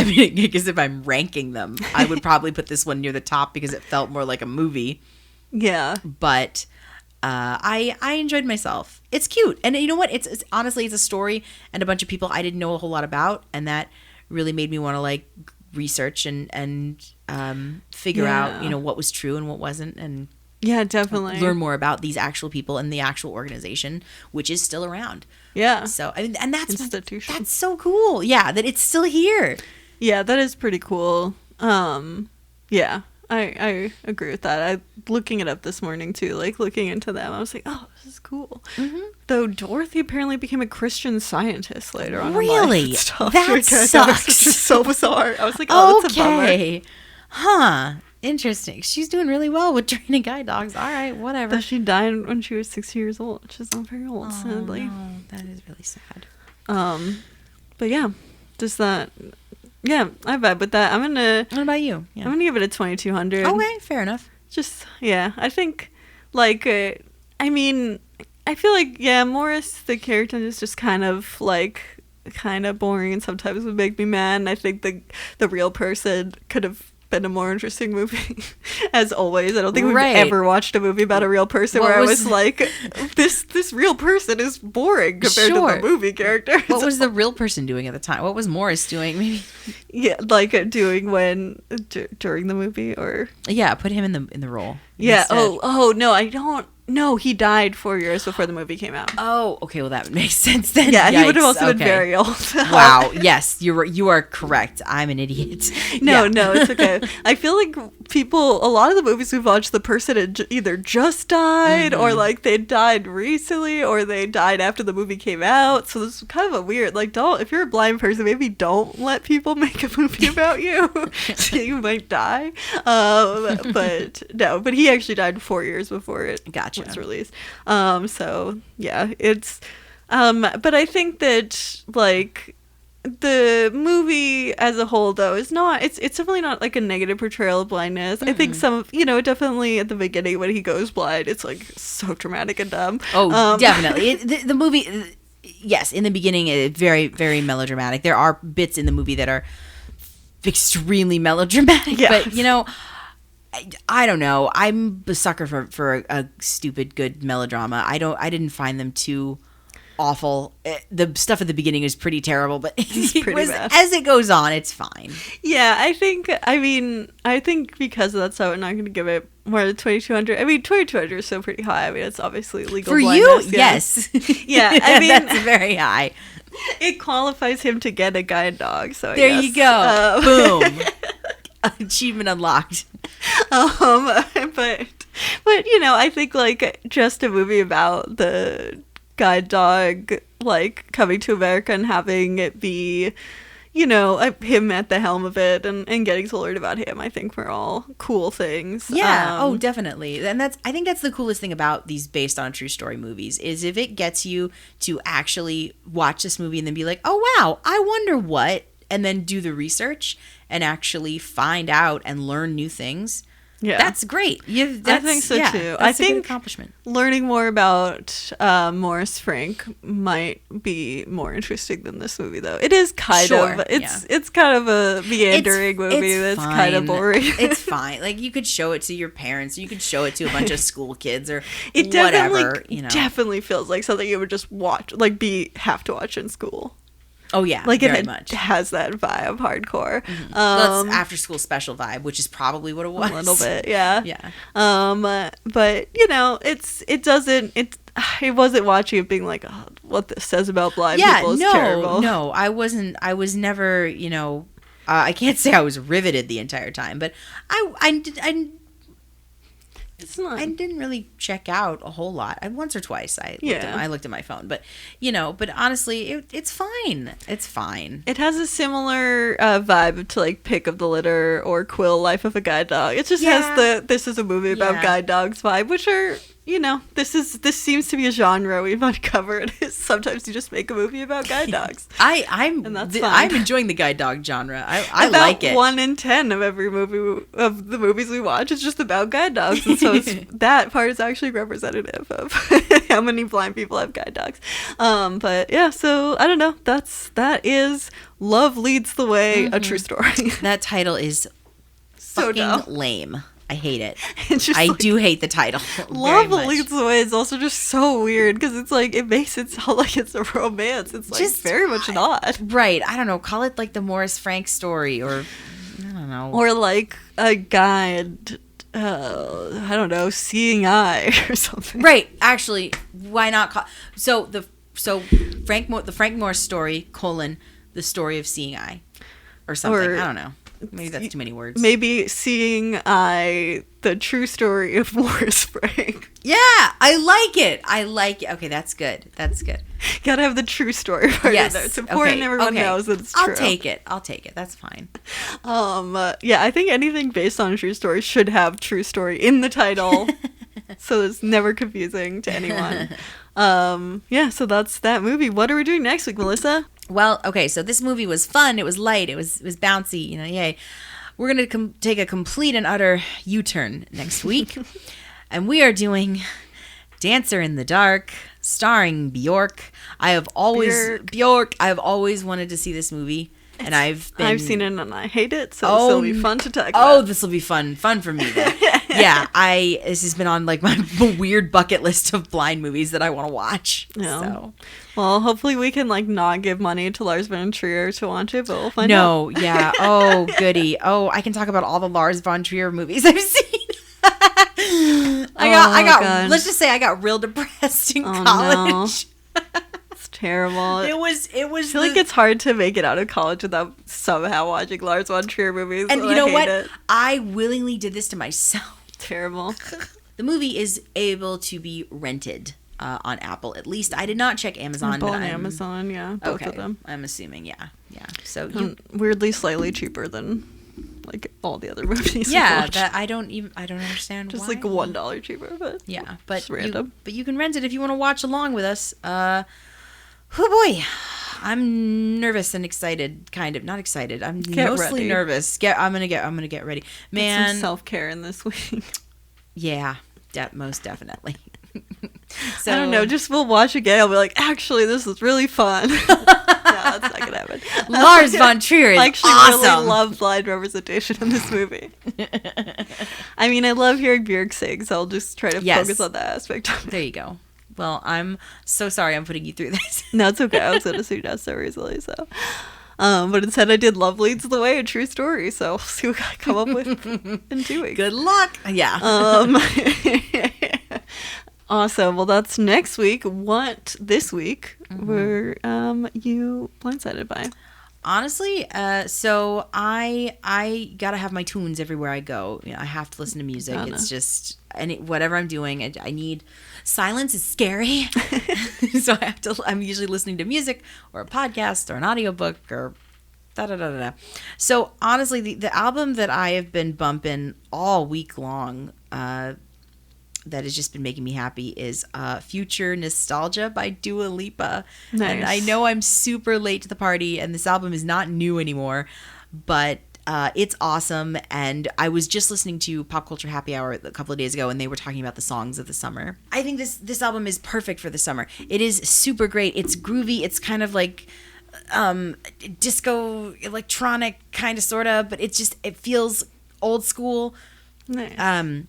Speaker 4: mean, I guess if I'm ranking them, I would probably put this one near the top because it felt more like a movie.
Speaker 3: Yeah.
Speaker 4: But I enjoyed myself. It's cute, and you know what? It's honestly it's a story and a bunch of people I didn't know a whole lot about, and that really made me want to like research and figure out what was true and what wasn't, and
Speaker 3: Yeah, definitely.
Speaker 4: learn more about these actual people and the actual organization, which is still around.
Speaker 3: Yeah.
Speaker 4: So I mean, and that's
Speaker 3: Institution.
Speaker 4: so cool. Yeah, that it's still here.
Speaker 3: Yeah, that is pretty cool. Yeah, I agree with that. I looking it up this morning too, like looking into them. I was like, oh, this is cool.
Speaker 4: Mm-hmm.
Speaker 3: Though Dorothy apparently became a Christian scientist later on.
Speaker 4: Really?
Speaker 3: In life and stuff.
Speaker 4: That
Speaker 3: Which I thought
Speaker 4: sucks.
Speaker 3: was just so bizarre. I was like, oh, that's a bummer.
Speaker 4: Okay. Huh. Interesting. She's doing really well with training guide dogs. All right, whatever.
Speaker 3: But she died when she was 60 years old, which is not very old, sadly.
Speaker 4: No, that is really sad.
Speaker 3: But yeah, just that. Yeah, I vibe with that.
Speaker 4: What about you?
Speaker 3: I'm gonna give it a 2200.
Speaker 4: Okay, fair enough.
Speaker 3: Just yeah, I think like I mean, I feel like Morris the character is just kind of boring and sometimes would make me mad. And I think the real person could have been a more interesting movie. As always, I don't think we've
Speaker 4: Right.
Speaker 3: ever watched a movie about a real person
Speaker 4: What
Speaker 3: where I
Speaker 4: was-
Speaker 3: was like, this real person is boring compared to
Speaker 4: Sure.
Speaker 3: the movie character.
Speaker 4: What was the real person doing at the time? What was Morris doing? Maybe.
Speaker 3: Yeah, like doing when during the movie or
Speaker 4: Yeah, put him in the role.
Speaker 3: yeah.
Speaker 4: instead.
Speaker 3: Oh no, I don't. No, he died 4 years before the movie came out.
Speaker 4: Oh, okay. Well, that makes sense then.
Speaker 3: Yeah, he would have
Speaker 4: Yikes,
Speaker 3: also been
Speaker 4: okay.
Speaker 3: very old.
Speaker 4: Wow. Yes, you are correct. I'm an idiot.
Speaker 3: No,
Speaker 4: Yeah.
Speaker 3: no, it's okay. I feel like a lot of the movies we've watched, the person had either just died or like they died recently or they died after the movie came out. So this is kind of a weird, like, if you're a blind person, maybe don't let people make a movie about you. So you might die. But he actually died 4 years before it was released. So yeah, it's, but I think that, like, the movie as a whole, though, is not, it's definitely not like a negative portrayal of blindness. I think some of, definitely at the beginning when he goes blind, it's like so dramatic and dumb.
Speaker 4: Oh, definitely. The movie, yes, in the beginning, it's very, very melodramatic. There are bits in the movie that are extremely melodramatic, but I don't know. I'm a sucker for a stupid good melodrama. I didn't find them too awful. The stuff at the beginning is pretty terrible, but bad. As it goes on, it's fine.
Speaker 3: Yeah, I think because of that stuff, I'm not going to give it more than 2,200. I mean, 2,200 is still pretty high. I mean, it's obviously legal
Speaker 4: for
Speaker 3: blindness.
Speaker 4: You. Yes.
Speaker 3: Yeah, I mean,
Speaker 4: that's very high.
Speaker 3: It qualifies him to get a guide dog. So
Speaker 4: there you go. Boom. Achievement unlocked.
Speaker 3: But I think, like, just a movie about the guide dog, like, coming to America and having it be, him at the helm of it and getting to learn about him, I think were all cool things.
Speaker 4: Yeah. Definitely. And I think that's the coolest thing about these based on true story movies, is if it gets you to actually watch this movie and then be like, oh wow, I wonder what, and then do the research and actually find out and learn new things. Yeah, that's great.
Speaker 3: I think so too.
Speaker 4: I think a good accomplishment.
Speaker 3: Learning more about Morris Frank might be more interesting than this movie, though. It is kind of it's kind of a meandering movie that's kind of boring.
Speaker 4: It's fine. Like, you could show it to your parents, you could show it to a bunch of school kids or
Speaker 3: it
Speaker 4: whatever.
Speaker 3: It definitely feels like something you would just watch, like have to watch in school.
Speaker 4: Oh yeah,
Speaker 3: like
Speaker 4: very
Speaker 3: it
Speaker 4: much
Speaker 3: has that vibe, hardcore.
Speaker 4: That's after school special vibe, which is probably what it was.
Speaker 3: A little bit, yeah. But it wasn't watching it being like, oh, what this says about blind people is terrible.
Speaker 4: No, I wasn't. I was never, I can't say I was riveted the entire time, but I didn't really check out a whole lot. Once or twice I looked at my phone, but honestly, it's fine. It's fine.
Speaker 3: It has a similar vibe to, like, Pick of the Litter or Quill, Life of a Guide Dog. It just has this is a movie about guide dogs vibe, which are, this seems to be a genre we've uncovered. Sometimes you just make a movie about guide dogs.
Speaker 4: I'm enjoying the guide dog genre. I like it.
Speaker 3: 1 in 10 of every movie of the movies we watch is just about guide dogs, and so that part is actually representative of how many blind people have guide dogs. But yeah, so I don't know. That is Love Leads the Way, a true story.
Speaker 4: That title is
Speaker 3: so
Speaker 4: fucking
Speaker 3: dumb.
Speaker 4: Lame. I hate it.
Speaker 3: I
Speaker 4: do hate the title.
Speaker 3: Love Leads the Way is also just so weird because it's like, it makes it sound like it's a romance. It's like just very much not.
Speaker 4: Right. I don't know. Call it like the Morris Frank story, or I don't know.
Speaker 3: Or like a guide, I don't know, Seeing Eye or something.
Speaker 4: Right. Actually, why not call the Frank Morris story, the story of Seeing Eye or something. I don't know. Maybe that's too many words.
Speaker 3: Maybe Seeing Eye, the true story of Morris Frank.
Speaker 4: Yeah, I like it. Okay, that's good.
Speaker 3: Gotta have the true story part in there. It's important everyone knows that it's true.
Speaker 4: I'll take it. That's fine.
Speaker 3: Yeah, I think anything based on a true story should have true story in the title. So it's never confusing to anyone. Yeah, so that's that movie. What are we doing next week, Melissa?
Speaker 4: Well, okay, so this movie was fun. It was light. It was bouncy. Yay. We're going to take a complete and utter U-turn next week. And we are doing Dancer in the Dark, starring Bjork. I have always wanted to see this movie. And I've
Speaker 3: seen it and I hate it, so this will be fun to talk about.
Speaker 4: Oh, this will be fun for me then. Yeah, this has been on like my weird bucket list of blind movies that I want to watch. Yeah. So.
Speaker 3: Well, hopefully we can like not give money to Lars von Trier to watch it, but we'll find out.
Speaker 4: No, yeah. Oh, goody. Oh, I can talk about all the Lars von Trier movies I've seen. I got. Let's just say I got real depressed in college.
Speaker 3: No. It's terrible.
Speaker 4: It was.
Speaker 3: I feel like it's hard to make it out of college without somehow watching Lars von Trier movies.
Speaker 4: And
Speaker 3: I
Speaker 4: you know
Speaker 3: hate
Speaker 4: what?
Speaker 3: it.
Speaker 4: I willingly did this to myself.
Speaker 3: Terrible.
Speaker 4: The movie is able to be rented on Apple. At least I did not check Amazon.
Speaker 3: Both
Speaker 4: but
Speaker 3: on
Speaker 4: I'm-
Speaker 3: Amazon, yeah, both
Speaker 4: Okay,
Speaker 3: of them.
Speaker 4: I'm assuming, yeah. So you,
Speaker 3: Weirdly, slightly cheaper than like all the other movies.
Speaker 4: yeah,
Speaker 3: we watched.
Speaker 4: that I don't understand.
Speaker 3: Just
Speaker 4: why.
Speaker 3: like $1 cheaper, but
Speaker 4: Yeah, but
Speaker 3: Just random.
Speaker 4: you can rent it if you want to watch along with us. Oh boy, I'm nervous and excited. Kind of not excited. I'm
Speaker 3: Get
Speaker 4: mostly
Speaker 3: ready.
Speaker 4: nervous. I'm gonna get ready,
Speaker 3: Get
Speaker 4: man.
Speaker 3: some self-care in this week.
Speaker 4: Yeah, most definitely. So
Speaker 3: I don't know. Just we'll watch again. I'll be like, actually, this is really fun. No, that's not gonna happen.
Speaker 4: Lars von Trier is
Speaker 3: I actually
Speaker 4: awesome.
Speaker 3: really love blind representation in this movie. I mean, I love hearing Björk sing, so I'll just try to
Speaker 4: Yes.
Speaker 3: focus on that aspect of it.
Speaker 4: There you go. Well, I'm so sorry I'm putting you through this.
Speaker 3: No, it's okay. I was gonna suggest so recently, so. But instead, I did "Love Leads the Way," a true story. So we'll see what I come up with in 2 weeks.
Speaker 4: Good luck. Yeah.
Speaker 3: Awesome. Well, that's next week. What this week were you blindsided by?
Speaker 4: Honestly, so I gotta have my tunes everywhere I go. You know, I have to listen to music.
Speaker 3: Gotta.
Speaker 4: It's just whatever I'm doing, I need silence is scary. So I'm usually listening to music or a podcast or an audiobook or da da da da. So honestly, the album that I have been bumping all week long, that has just been making me happy is Future Nostalgia by Dua Lipa.
Speaker 3: Nice.
Speaker 4: And I know I'm super late to the party and this album is not new anymore, but it's awesome. And I was just listening to Pop Culture Happy Hour a couple of days ago and they were talking about the songs of the summer. I think this album is perfect for the summer. It is super great. It's groovy. It's kind of like disco electronic kind of sort of, but it feels old school.
Speaker 3: Nice.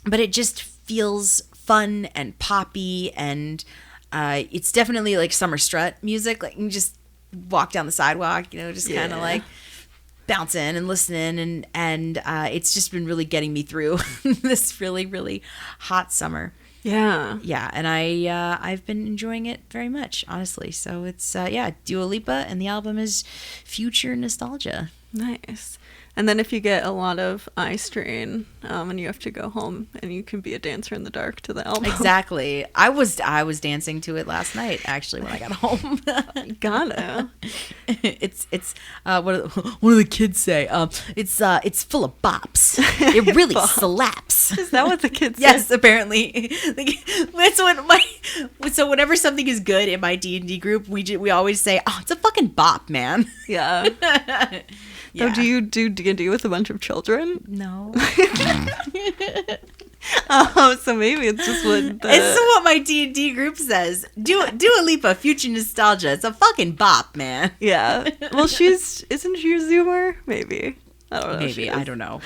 Speaker 4: But it just feels fun and poppy, and it's definitely like summer strut music. Like you just walk down the sidewalk, just kind of
Speaker 3: Yeah.
Speaker 4: like bouncing and listening, and it's just been really getting me through this really, really hot summer.
Speaker 3: Yeah.
Speaker 4: Yeah, and I've been enjoying it very much, honestly. So it's Dua Lipa, and the album is Future Nostalgia.
Speaker 3: Nice. And then if you get a lot of eye strain and you have to go home and you can be a dancer in the dark to the album.
Speaker 4: Exactly. I was dancing to it last night, actually, when I got home.
Speaker 3: Gotta.
Speaker 4: It's what do the kids say? It's full of bops. It really slaps.
Speaker 3: Is that what the kids say?
Speaker 4: Yes, apparently. That's so whenever something is good in my D&D group, we always say, "Oh, it's a fucking bop, man."
Speaker 3: Yeah.
Speaker 4: Yeah.
Speaker 3: So do you do D&D with a bunch of children?
Speaker 4: No.
Speaker 3: Oh, so maybe it's just what
Speaker 4: It's what my D&D group says. Dua Lipa, Future Nostalgia. It's a fucking bop, man.
Speaker 3: Yeah. Well, isn't she a Zoomer? Maybe. I don't know. if she
Speaker 4: Maybe.
Speaker 3: is.
Speaker 4: I don't know.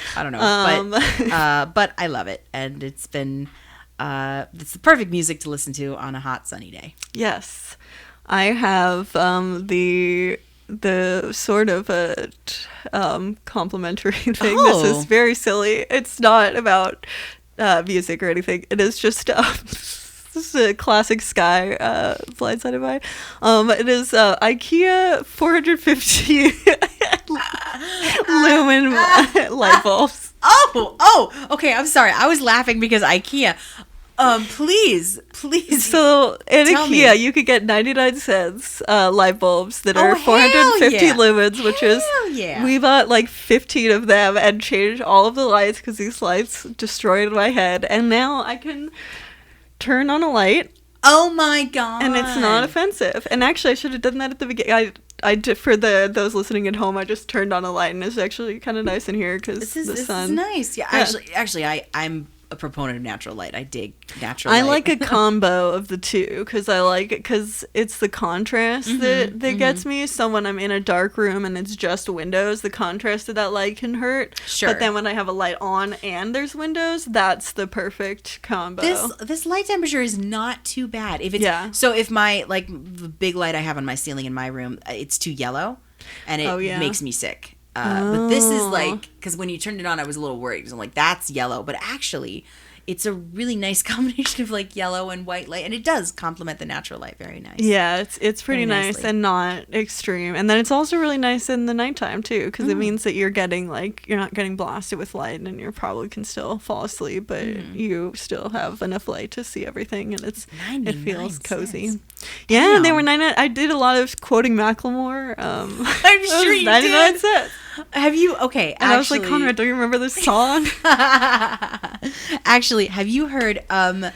Speaker 4: But I love it. And it's been, it's the perfect music to listen to on a hot, sunny day.
Speaker 3: Yes. I have the sort of a complimentary thing.
Speaker 4: Oh.
Speaker 3: This is very silly. It's not about music or anything. It is just this is a classic Sky blindsided by. It is IKEA 450 lumen light bulbs.
Speaker 4: Oh, okay. I'm sorry. I was laughing because IKEA. Please.
Speaker 3: So at
Speaker 4: Tell
Speaker 3: IKEA,
Speaker 4: me.
Speaker 3: you could get 99 cents light bulbs that
Speaker 4: Oh,
Speaker 3: are
Speaker 4: hell
Speaker 3: 450
Speaker 4: yeah.
Speaker 3: lumens, which is
Speaker 4: Hell yeah.
Speaker 3: we bought like 15 of them and changed all of the lights because these lights destroyed my head, and now I can turn on a light
Speaker 4: Oh my god.
Speaker 3: and it's not offensive. And actually, I should have done that at the beginning. I did for those listening at home. I just turned on a light, and it's actually kind of nice in here because
Speaker 4: This
Speaker 3: the
Speaker 4: is
Speaker 3: sun.
Speaker 4: nice. Yeah,
Speaker 3: Yeah.
Speaker 4: actually, I'm a proponent of natural light. I dig natural
Speaker 3: I
Speaker 4: light.
Speaker 3: like a combo of the two because it's the contrast that gets me. So when I'm in a dark room and it's just windows, the contrast of that light can hurt.
Speaker 4: Sure.
Speaker 3: But then when I have a light on and there's windows, that's the perfect combo.
Speaker 4: This light temperature is not too bad. If it's
Speaker 3: Yeah.
Speaker 4: so if my the big light I have on my ceiling in my room, it's too yellow, and it
Speaker 3: Oh, yeah.
Speaker 4: makes me sick. But this is
Speaker 3: Oh.
Speaker 4: like, because when you turned it on, I was a little worried because I'm like, that's yellow, but actually, it's a really nice combination of like yellow and white light, and it does complement the natural light very nice.
Speaker 3: Yeah, it's pretty
Speaker 4: Very
Speaker 3: nice
Speaker 4: nicely.
Speaker 3: and not extreme. And then it's also really nice in the nighttime too, because it means that you're getting like you're not getting blasted with light, and you probably can still fall asleep, but you still have enough light to see everything, and it
Speaker 4: 99
Speaker 3: feels cozy.
Speaker 4: cents.
Speaker 3: Yeah, they
Speaker 4: Damn.
Speaker 3: were 99. I did a lot of quoting Macklemore.
Speaker 4: I'm
Speaker 3: it
Speaker 4: sure
Speaker 3: was
Speaker 4: you
Speaker 3: 99
Speaker 4: did.
Speaker 3: cents.
Speaker 4: Have you? Okay,
Speaker 3: And I was like, Conrad, don't you remember this song?
Speaker 4: actually, have you heard IKEA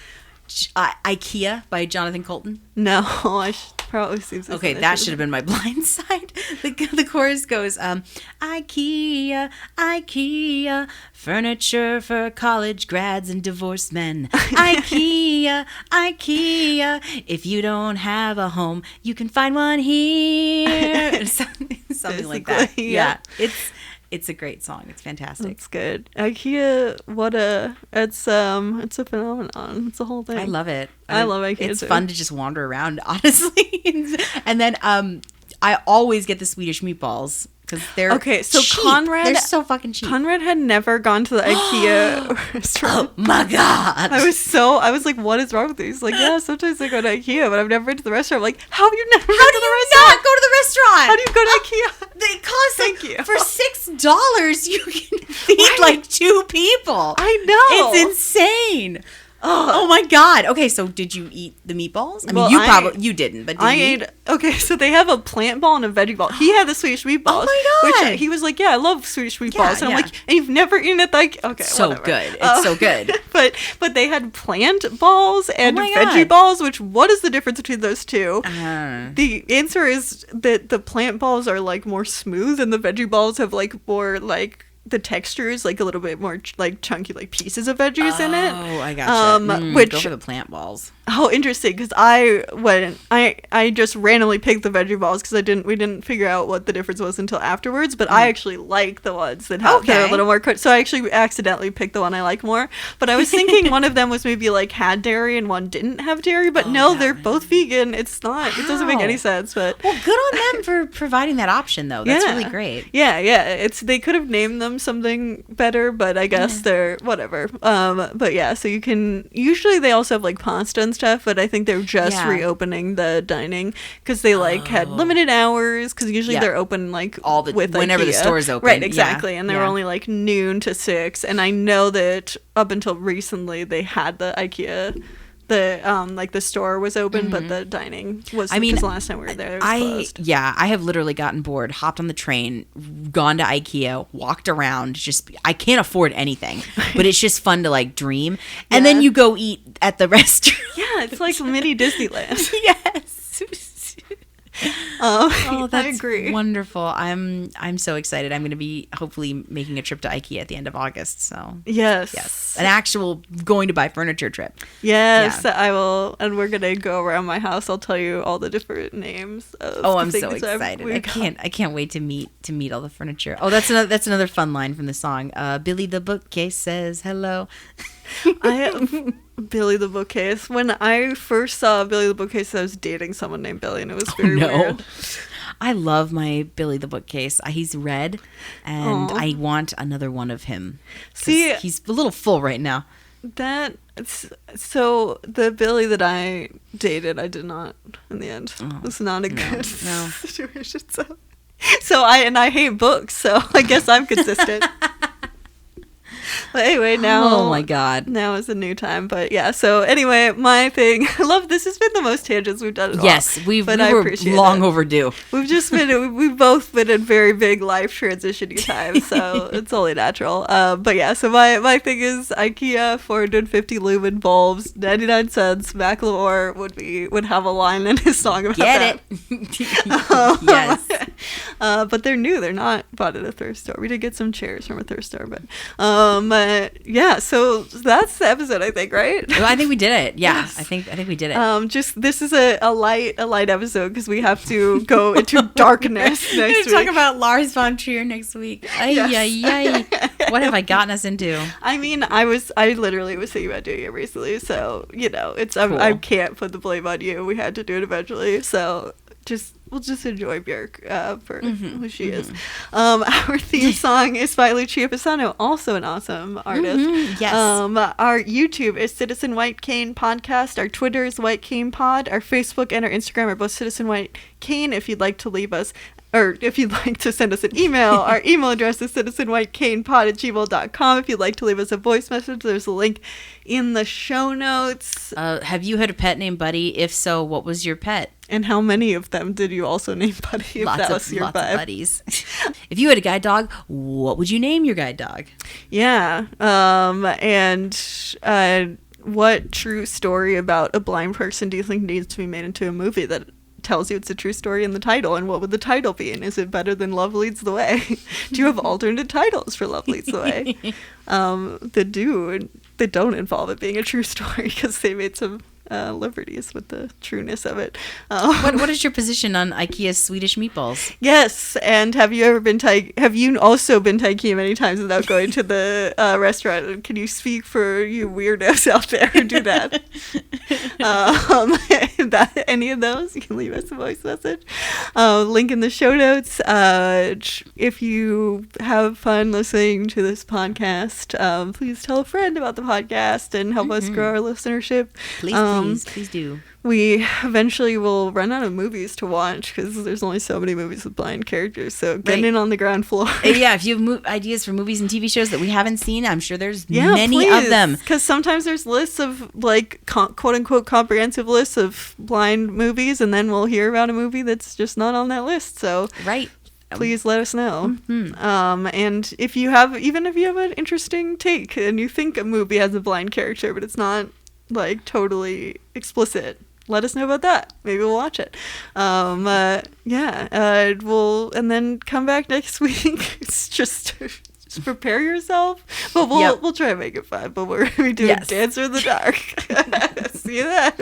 Speaker 4: by Jonathan Colton?
Speaker 3: No, I probably seems like
Speaker 4: Okay,
Speaker 3: something
Speaker 4: that should have been my blind side. The chorus goes, IKEA, IKEA, furniture for college grads and divorced men. IKEA, IKEA, if you don't have a home, you can find one here. Something like that.
Speaker 3: Basically, yeah.
Speaker 4: It's a great song. It's fantastic.
Speaker 3: It's good. IKEA, it's a phenomenon. It's a whole thing.
Speaker 4: I love it.
Speaker 3: I love IKEA
Speaker 4: It's
Speaker 3: too.
Speaker 4: fun to just wander around, honestly. And then I always get the Swedish meatballs because they're
Speaker 3: Okay, so
Speaker 4: cheap.
Speaker 3: Conrad-
Speaker 4: they're so fucking cheap.
Speaker 3: Conrad had never gone to the IKEA restaurant.
Speaker 4: Oh my god!
Speaker 3: I was like, what is wrong with you? He's like, yeah, sometimes I go to IKEA, but I've never been to the restaurant. I'm like, how have you never been
Speaker 4: How
Speaker 3: to
Speaker 4: do
Speaker 3: the
Speaker 4: you
Speaker 3: restaurant?
Speaker 4: not go to the restaurant?
Speaker 3: How do you go to IKEA?
Speaker 4: They cost
Speaker 3: Thank you.
Speaker 4: for $6. You can feed
Speaker 3: Right.
Speaker 4: like 2 people.
Speaker 3: I know.
Speaker 4: It's insane. Oh my god. Okay, so did you eat the meatballs? I mean,
Speaker 3: Well,
Speaker 4: you didn't, but did
Speaker 3: I
Speaker 4: you?
Speaker 3: ate. Okay, so they have a plant ball and a veggie ball. He had the Swedish meatballs.
Speaker 4: Oh my God.
Speaker 3: Which he was like, yeah, I love Swedish meatballs.
Speaker 4: Yeah,
Speaker 3: and I'm
Speaker 4: yeah.
Speaker 3: like, and you've never eaten at the IKEA? Okay,
Speaker 4: So
Speaker 3: whatever.
Speaker 4: good. It's so good.
Speaker 3: But they had plant balls and
Speaker 4: my
Speaker 3: veggie
Speaker 4: God.
Speaker 3: balls. Which what is the difference between those two?
Speaker 4: Uh,
Speaker 3: The answer is that the plant balls are like more smooth, and the veggie balls have like more like the texture is like a little bit more like chunky, like pieces of veggies in it.
Speaker 4: Oh, I gotcha.
Speaker 3: Which
Speaker 4: Go for the plant balls.
Speaker 3: Oh, interesting. Because I just randomly picked the veggie balls because we didn't figure out what the difference was until afterwards. But I actually like the ones that have that are a
Speaker 4: Okay.
Speaker 3: little more. So I actually accidentally picked the one I like more. But I was thinking one of them was maybe like had dairy and one didn't have dairy. But no, they're both vegan. It's not. It doesn't make any
Speaker 4: Wow.
Speaker 3: sense. But
Speaker 4: Well, good on them for providing that option, though. That's
Speaker 3: Yeah.
Speaker 4: really great.
Speaker 3: yeah. They could have named them something better, but I guess they're whatever. But yeah, so you can usually they also have like pasta and stuff, but I think they're just
Speaker 4: Yeah.
Speaker 3: reopening the dining because they like had limited hours because usually
Speaker 4: Yeah.
Speaker 3: they're open like
Speaker 4: All the-
Speaker 3: with
Speaker 4: whenever the
Speaker 3: IKEA.
Speaker 4: store's open.
Speaker 3: right?
Speaker 4: Yeah,
Speaker 3: Exactly, and they were
Speaker 4: yeah.
Speaker 3: only like noon to 6, and I know that up until recently they had the IKEA. The store was open, but the dining was.
Speaker 4: I mean,
Speaker 3: because the last time we were there, it was closed.
Speaker 4: I have literally gotten bored, hopped on the train, gone to IKEA, walked around. I can't afford anything, but it's just fun to like dream. And then
Speaker 3: Yeah.
Speaker 4: you go eat at the restaurant.
Speaker 3: Yeah, it's like mini Disneyland.
Speaker 4: Yes.
Speaker 3: Oh,
Speaker 4: That's
Speaker 3: I agree.
Speaker 4: wonderful. I'm so excited. I'm going to be hopefully making a trip to IKEA at the end of August. So
Speaker 3: Yes.
Speaker 4: an actual going to buy furniture trip.
Speaker 3: Yes,
Speaker 4: Yeah.
Speaker 3: I will. And we're going to go around my house. I'll tell you all the different names of
Speaker 4: Oh, I'm
Speaker 3: the
Speaker 4: so
Speaker 3: things
Speaker 4: excited!
Speaker 3: we
Speaker 4: I
Speaker 3: got.
Speaker 4: can't wait to meet all the furniture. Oh, that's another fun line from the song. Billy the bookcase says hello.
Speaker 3: Billy the Bookcase. When I first saw Billy the Bookcase, I was dating someone named Billy, and it was very weird.
Speaker 4: I love my Billy the bookcase. He's red, and
Speaker 3: Aw.
Speaker 4: I want another one of him. 'Cause
Speaker 3: See-
Speaker 4: he's a little full right now.
Speaker 3: So the Billy that I dated, I did not in the end. It was not a good
Speaker 4: no.
Speaker 3: situation. So I hate books, so I guess I'm consistent. But anyway, now
Speaker 4: Oh my God.
Speaker 3: now is a new time. But yeah, so anyway, my thing. I love this has been the most tangents we've done at all.
Speaker 4: Yes, we
Speaker 3: but
Speaker 4: were
Speaker 3: appreciate
Speaker 4: long
Speaker 3: it.
Speaker 4: overdue.
Speaker 3: We've both been in very big life transitioning times, so it's only natural. But yeah, so my thing is IKEA 450 lumen bulbs, 99 cents. Macklemore would have a line in his song about
Speaker 4: Get
Speaker 3: that.
Speaker 4: it? Yes.
Speaker 3: But they're new. They're not bought at a thrift store. We did get some chairs from a thrift store, but yeah. So that's the episode, I think, right?
Speaker 4: Well, I think we did it. Yeah,
Speaker 3: Yes.
Speaker 4: I think we did it.
Speaker 3: Just this is a light episode because we have to go into darkness
Speaker 4: We're
Speaker 3: next
Speaker 4: gonna
Speaker 3: week.
Speaker 4: talk about Lars von Trier next week. Ay,
Speaker 3: Yes.
Speaker 4: ay, ay. What have I gotten us into?
Speaker 3: I mean, I literally was thinking about doing it recently, so it's
Speaker 4: Cool.
Speaker 3: I can't put the blame on you. We had to do it eventually, so just we'll just enjoy Björk for who she is. Our theme song is by Lucia Fasano, also an awesome artist.
Speaker 4: Yes.
Speaker 3: Our YouTube is Citizen White Cane Podcast. Our Twitter is White Cane Pod. Our Facebook and our Instagram are both Citizen White Cane. If you'd like to leave us, or if you'd like to send us an email, our email address is citizenwhitecanepod@gmail.com. If you'd like to leave us a voice message, there's a link in the show notes.
Speaker 4: Have you had a pet named Buddy? If so, what was your pet?
Speaker 3: And how many of them did you also name Buddy? If that was your
Speaker 4: lots of
Speaker 3: vibe?
Speaker 4: buddies. If you had a guide dog, what would you name your guide dog?
Speaker 3: Yeah. What true story about a blind person do you think needs to be made into a movie that tells you it's a true story in the title? And what would the title be? And is it better than Love Leads the Way? Do you have alternate titles for Love Leads the Way? That don't involve it being a true story, because they made some liberties with the trueness of it.
Speaker 4: What is your position on IKEA's Swedish meatballs?
Speaker 3: Yes, and have you also been to IKEA many times without going to the restaurant? Can you speak for you weirdos out there who do that? Any of those, you can leave us a voice message. Link in the show notes. If you have fun listening to this podcast, please tell a friend about the podcast and help us grow our listenership.
Speaker 4: Please do.
Speaker 3: We eventually will run out of movies to watch, because there's only so many movies with blind characters. So get in on the ground floor.
Speaker 4: Yeah, if you have ideas for movies and TV shows that we haven't seen, I'm sure there's many of them.
Speaker 3: Because sometimes there's lists of, like, quote unquote comprehensive lists of blind movies, and then we'll hear about a movie that's just not on that list. So
Speaker 4: right.
Speaker 3: Please let us know. And if you have an interesting take and you think a movie has a blind character, but it's not like totally explicit, let us know about that. Maybe we'll watch it. We'll and then come back next week. It's just prepare yourself. But we'll try and make it fun. But we're gonna be doing Dancer in the Dark. See you then.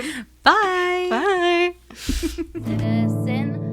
Speaker 4: Bye.
Speaker 3: Bye.
Speaker 2: Citizen